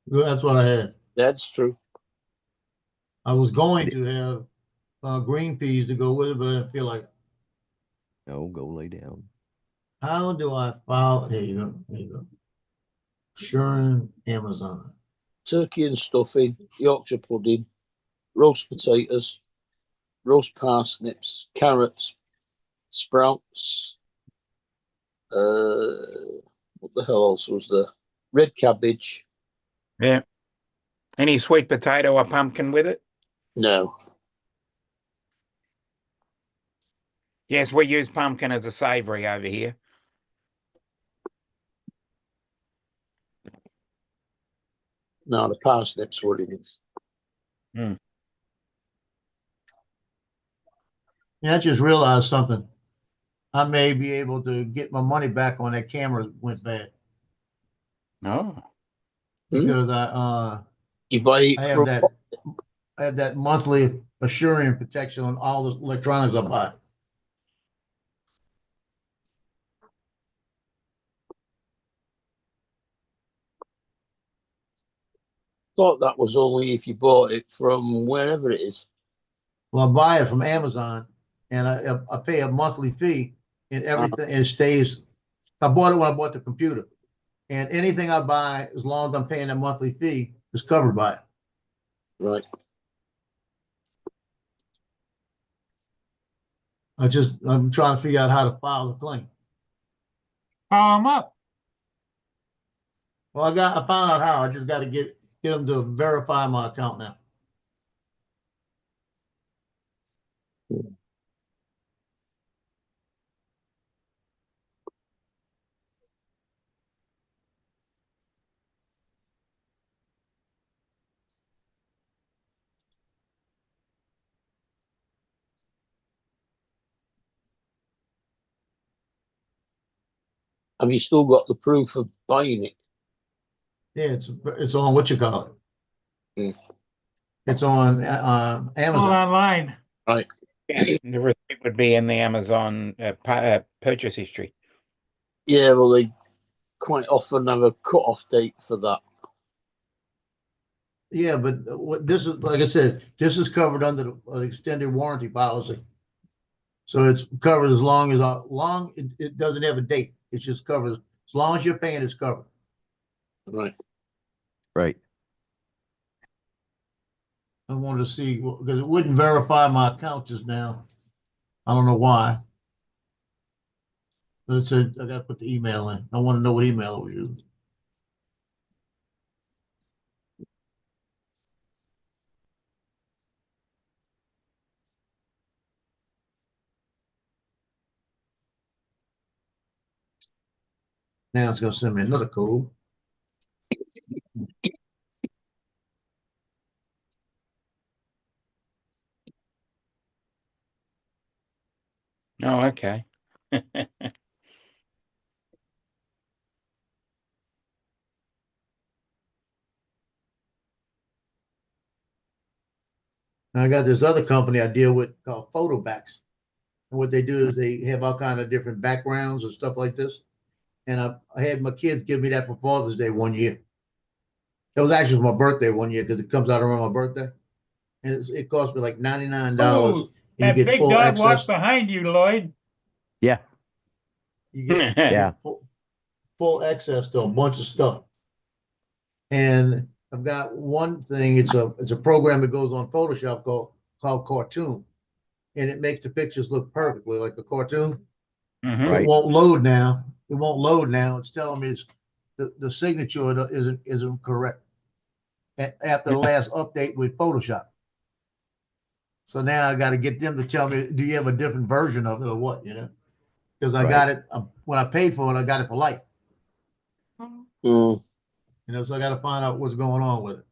Speaker 5: Well, that's what I had.
Speaker 4: That's true.
Speaker 5: I was going to have green peas to go with it, but I didn't feel like it.
Speaker 6: No, go lay down.
Speaker 5: How do I file? There you go. There you go. Sure, Amazon.
Speaker 4: Turkey and stuffing, Yorkshire pudding, roast potatoes, roast parsnips, carrots, sprouts. What the hell else was there? Red cabbage.
Speaker 2: Yeah. Any sweet potato or pumpkin with it?
Speaker 4: No.
Speaker 2: Yes, we use pumpkin as a savory over here.
Speaker 4: No, the parsnips what it is.
Speaker 5: Yeah, I just realized something. I may be able to get my money back on that camera that went bad
Speaker 2: Oh.
Speaker 5: because
Speaker 4: You buy it
Speaker 5: I have
Speaker 4: from
Speaker 5: that monthly assuring protection on all the electronics I buy.
Speaker 4: thought that was only if you bought it from wherever it is.
Speaker 5: Well, I buy it from Amazon and I pay a monthly fee and everything and it stays. I bought it when I bought the computer, and anything I buy, as long as I'm paying a monthly fee, is covered by it.
Speaker 4: Right.
Speaker 5: I'm trying to figure out how to file the claim.
Speaker 1: Call them up.
Speaker 5: Well, I found out how. I just got to get them to verify my account now.
Speaker 4: Have you still got the proof of buying it?
Speaker 5: Yeah, it's on what you call it.
Speaker 4: Hmm.
Speaker 5: It's on
Speaker 1: All
Speaker 5: Amazon.
Speaker 1: online.
Speaker 4: Right.
Speaker 2: Yeah, the receipt would be in the Amazon purchase history.
Speaker 4: Yeah, well, they quite often have a cut-off date for that.
Speaker 5: Yeah, but what this is, like I said, this is covered under the extended warranty policy. So it's covered as long as it doesn't have a date. It just covers as long as you're paying, it's covered.
Speaker 4: Right.
Speaker 6: Right.
Speaker 5: I wanted to see because it wouldn't verify my account just now. I don't know why. But it said I got to put the email in. I want to know what email it was using. Now it's going to send me another code.
Speaker 2: Oh, okay.
Speaker 5: And I got this other company I deal with called Photobacks. And what they do is they have all kind of different backgrounds and stuff like this. And I had my kids give me that for Father's Day one year. It was actually for my birthday one year because it comes out around my birthday. And it cost me like $99.
Speaker 1: Ooh,
Speaker 5: And
Speaker 1: that
Speaker 5: you get
Speaker 1: big
Speaker 5: full
Speaker 1: dog walks
Speaker 5: access.
Speaker 1: behind you, Lloyd.
Speaker 6: Yeah.
Speaker 5: You get
Speaker 6: Yeah.
Speaker 5: full access to a bunch of stuff. And I've got one thing. It's a program that goes on Photoshop called Cartoon, and it makes the pictures look perfectly like a cartoon.
Speaker 2: Mhm.
Speaker 6: Right.
Speaker 5: It won't load now. It won't load now. It's telling me the signature isn't correct after the last update with Photoshop. So now I got to get them to tell me, do you have a different version of it or what? You know, because I got it when I paid for it. I got it for life.
Speaker 4: Mm.
Speaker 5: You know, so I got to find out what's going on with it.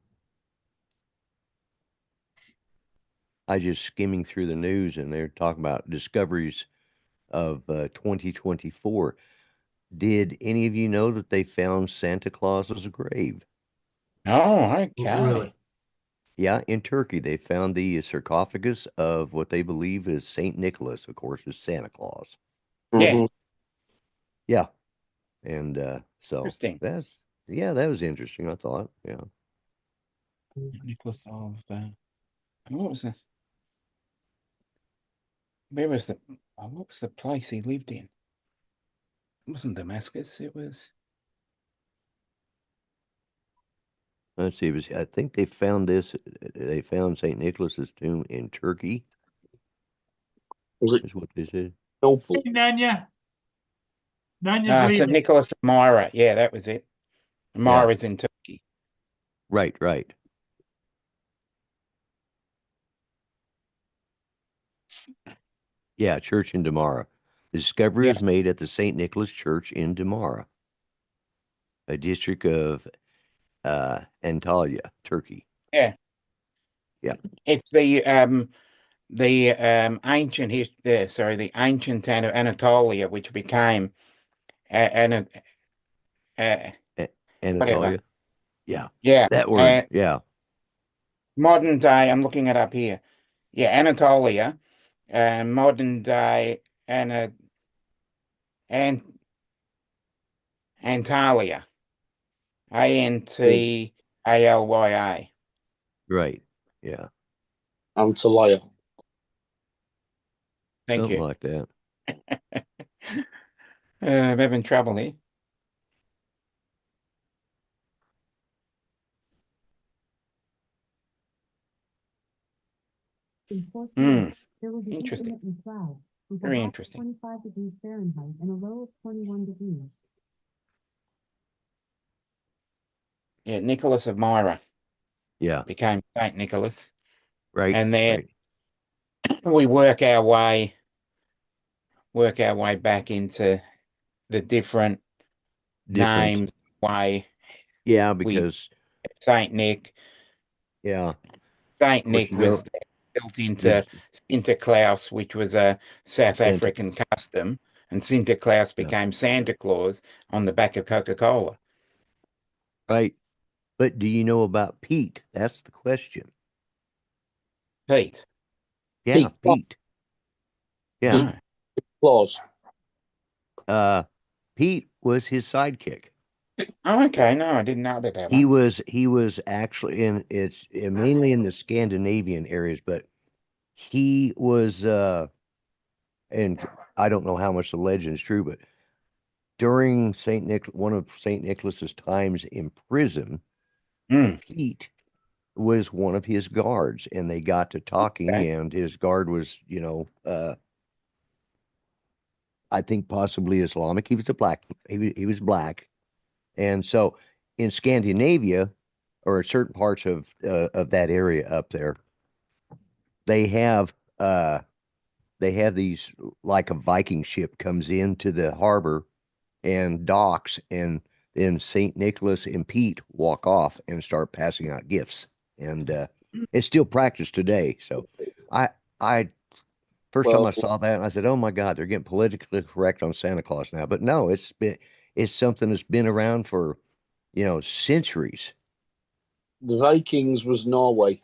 Speaker 6: I just skimming through the news and they're talking about discoveries of 2024. Did any of you know that they found Santa Claus's grave?
Speaker 2: Oh, okay.
Speaker 5: Really?
Speaker 6: Yeah, in Turkey, they found the sarcophagus of what they believe is Saint Nicholas, of course, is Santa Claus.
Speaker 2: Yeah.
Speaker 4: Mhm.
Speaker 6: Yeah, and so
Speaker 2: Interesting.
Speaker 6: that was interesting. I thought, yeah.
Speaker 2: Nicholas of what was the where was the what was the place he lived in? It wasn't Damascus. It was.
Speaker 6: Let's see. I think they found this. They found Saint Nicholas's tomb in Turkey.
Speaker 4: Was it
Speaker 6: Is what they said.
Speaker 4: Opal?
Speaker 1: Hey, Nanya. Nanya's
Speaker 2: St.
Speaker 1: leaving.
Speaker 2: Nicholas of Myra. Yeah, that was it. Myra's in Turkey.
Speaker 6: Right, right. Yeah, church in Damara. The discovery
Speaker 2: Yeah.
Speaker 6: was made at the St. Nicholas Church in Damara, a district of Antalya, Turkey.
Speaker 2: Yeah.
Speaker 6: Yeah.
Speaker 2: It's the ancient the ancient Anatolia, which became whatever.
Speaker 6: Anatolia. Yeah.
Speaker 2: Yeah.
Speaker 6: That word. Yeah.
Speaker 2: Modern day, I'm looking it up here. Yeah, Anatolia, modern day Antalya, Antalya.
Speaker 6: Right. Yeah.
Speaker 4: Antalya.
Speaker 2: Thank
Speaker 6: Something
Speaker 2: you.
Speaker 6: like that.
Speaker 2: I'm having trouble here.
Speaker 7: There will be
Speaker 2: Interesting.
Speaker 7: intermittent clouds with
Speaker 2: Very
Speaker 7: a high of
Speaker 2: interesting.
Speaker 7: 25 degrees Fahrenheit and a low of 21 degrees.
Speaker 2: Yeah, Nicholas of Myra
Speaker 6: Yeah.
Speaker 2: became Saint Nicholas,
Speaker 6: Right.
Speaker 2: and then
Speaker 6: Right.
Speaker 2: we work our way back into the different names way
Speaker 6: Yeah,
Speaker 2: we
Speaker 6: because
Speaker 2: Saint Nick.
Speaker 6: yeah,
Speaker 2: Saint
Speaker 6: Of course,
Speaker 2: Nick
Speaker 6: you
Speaker 2: was
Speaker 6: go-
Speaker 2: built into
Speaker 6: there's
Speaker 2: Sinterklaas, which was a South
Speaker 6: Santa-
Speaker 2: African custom, and Sinterklaas
Speaker 6: Yeah.
Speaker 2: became Santa Claus on the back of Coca-Cola.
Speaker 6: right. But do you know about Pete? That's the question.
Speaker 2: Pete.
Speaker 6: Yeah,
Speaker 4: Pete.
Speaker 6: Pete. Yeah.
Speaker 2: No.
Speaker 4: Claus.
Speaker 6: Pete was his sidekick.
Speaker 2: Oh, okay. No, I didn't know about that
Speaker 6: He
Speaker 2: one.
Speaker 6: was actually mainly in the Scandinavian areas, but he was and I don't know how much the legend is true, but during one of Saint Nicholas's times in prison,
Speaker 2: Mm.
Speaker 6: Pete was one of his guards, and they got to talking,
Speaker 2: Okay.
Speaker 6: and his guard was, I think possibly Islamic. He was he was black, and so in Scandinavia or certain parts of that area up there, they have these, like a Viking ship comes into the harbor and docks, and then Saint Nicholas and Pete walk off and start passing out gifts, and it's still practiced today. So I first time I saw that, I said, "Oh my God, they're getting politically correct on Santa Claus now." But no, it's something that's been around for centuries.
Speaker 4: The Vikings was Norway.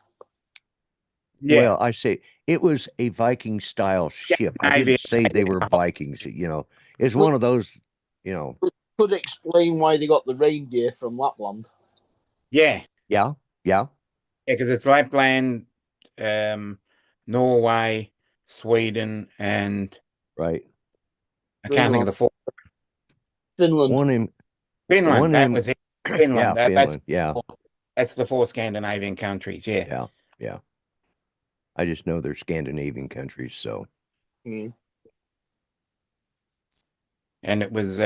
Speaker 2: Yeah.
Speaker 6: Well, I say it was a Viking style ship. I
Speaker 2: Scandinavia.
Speaker 6: didn't say they were Vikings. It's one of those.
Speaker 4: Could explain why they got the reindeer from Lapland.
Speaker 2: Yeah.
Speaker 6: Yeah,
Speaker 2: Yeah, because it's Lapland, Norway, Sweden, and
Speaker 6: right.
Speaker 2: I can't think of the fourth.
Speaker 4: Finland.
Speaker 6: One in
Speaker 2: Finland. That
Speaker 6: in-
Speaker 2: was it. Finland.
Speaker 6: Yeah,
Speaker 2: That's
Speaker 6: Finland. Yeah,
Speaker 2: that's the four Scandinavian countries. Yeah.
Speaker 6: yeah. I just know they're Scandinavian countries, so
Speaker 4: Mm.
Speaker 2: And it was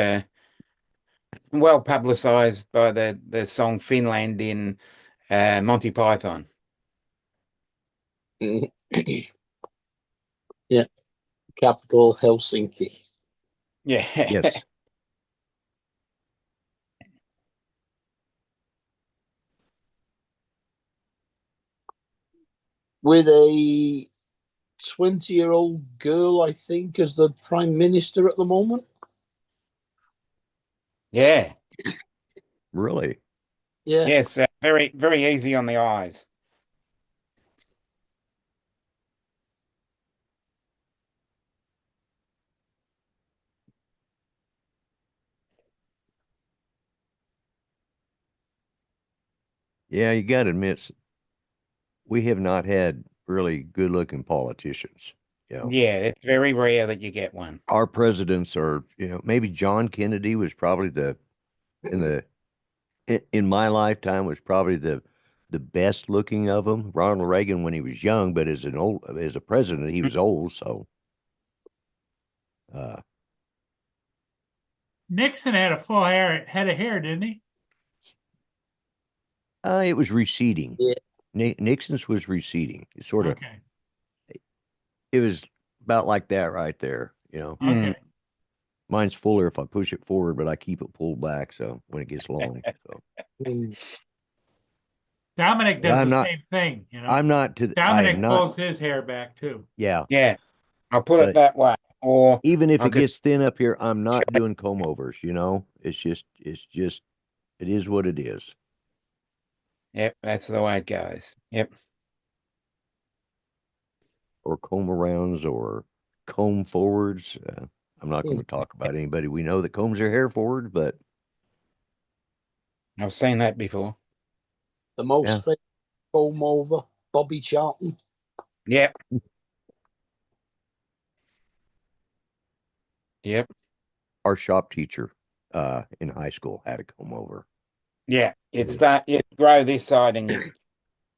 Speaker 2: well publicized by the song Finland in Monty Python.
Speaker 4: Mm. Yeah. Capital Helsinki.
Speaker 2: Yeah.
Speaker 6: yes.
Speaker 4: With a 20-year-old girl, I think, as the prime minister at the moment.
Speaker 2: Yeah.
Speaker 6: Really?
Speaker 4: Yeah.
Speaker 2: Yes. Very, very easy on the eyes.
Speaker 6: Yeah, you got to admit, we have not had really good-looking politicians.
Speaker 2: Yeah, it's very rare that you get one.
Speaker 6: Our presidents are, maybe John Kennedy was probably in my lifetime was probably the best looking of them. Ronald Reagan when he was young, but as a president, he was old. So,
Speaker 1: Nixon had a full head of hair, didn't he?
Speaker 6: it was receding.
Speaker 4: Yeah.
Speaker 6: Nixon's was receding. It sort of,
Speaker 1: Okay.
Speaker 6: it was about like that right there.
Speaker 1: Okay.
Speaker 6: Mine's fuller if I push it forward, but I keep it pulled back. So when it gets long, so.
Speaker 4: Mm.
Speaker 1: Dominic
Speaker 6: But
Speaker 1: does
Speaker 6: I'm
Speaker 1: the
Speaker 6: not-
Speaker 1: same thing, you know.
Speaker 6: I'm not to. I
Speaker 1: Dominic
Speaker 6: am not.
Speaker 1: pulls his hair back too.
Speaker 6: Yeah.
Speaker 2: Yeah. I'll put
Speaker 6: But-
Speaker 2: it that way. Or
Speaker 6: Even if
Speaker 2: I
Speaker 6: it
Speaker 2: could-
Speaker 6: gets thin up here, I'm not doing comb overs. It's just, it is what it is.
Speaker 2: Yep, that's the way it goes. Yep.
Speaker 6: Or comb arounds or comb forwards. I'm not going to talk about anybody we know that combs their hair forward, but
Speaker 2: I've seen that before.
Speaker 4: The most
Speaker 6: Yeah.
Speaker 4: famous comb over, Bobby Charlton.
Speaker 2: Yep. Yep.
Speaker 6: our shop teacher in high school had a comb over.
Speaker 2: Yeah. You'd
Speaker 6: is.
Speaker 2: start, you'd grow this side and you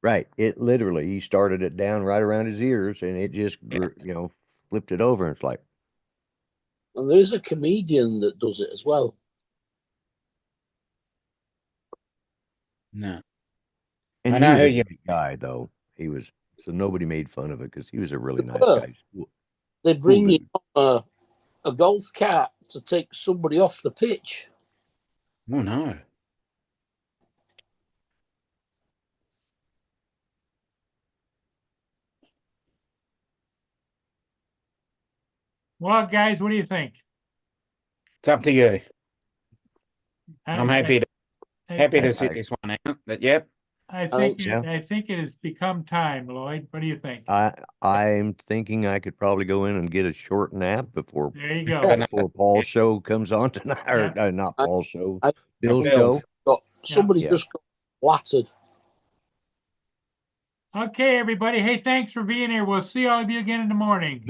Speaker 6: Right. It literally, he started it down right around his ears and it just grew, flipped it over. And it's like,
Speaker 4: And there is a comedian that does it as well.
Speaker 2: no.
Speaker 6: and
Speaker 2: I
Speaker 6: he
Speaker 2: know
Speaker 6: was
Speaker 2: who
Speaker 6: a
Speaker 2: you-
Speaker 6: great guy though. He was So nobody made fun of it because he was a really nice
Speaker 4: Yeah.
Speaker 6: guy. Cool-
Speaker 4: They bring
Speaker 6: cool
Speaker 4: you
Speaker 6: dude.
Speaker 4: on a golf cart to take somebody off the pitch.
Speaker 2: Oh no.
Speaker 1: Well, guys, what do you think?
Speaker 2: It's up to you. I'm
Speaker 1: I-
Speaker 2: happy to
Speaker 1: I
Speaker 2: sit this one out. But yep.
Speaker 1: think
Speaker 6: Yeah.
Speaker 1: I think it has become time, Lloyd. What do you think?
Speaker 6: I'm thinking I could probably go in and get a short nap before
Speaker 1: There you go.
Speaker 6: before Paul's show comes on tonight. Or not Paul's show,
Speaker 4: I-
Speaker 6: Bill's
Speaker 2: Bill's.
Speaker 6: show.
Speaker 4: Got somebody
Speaker 6: Yeah.
Speaker 4: just got flattered.
Speaker 1: Okay, everybody. Hey, thanks for being here. We'll see all of you again in the morning.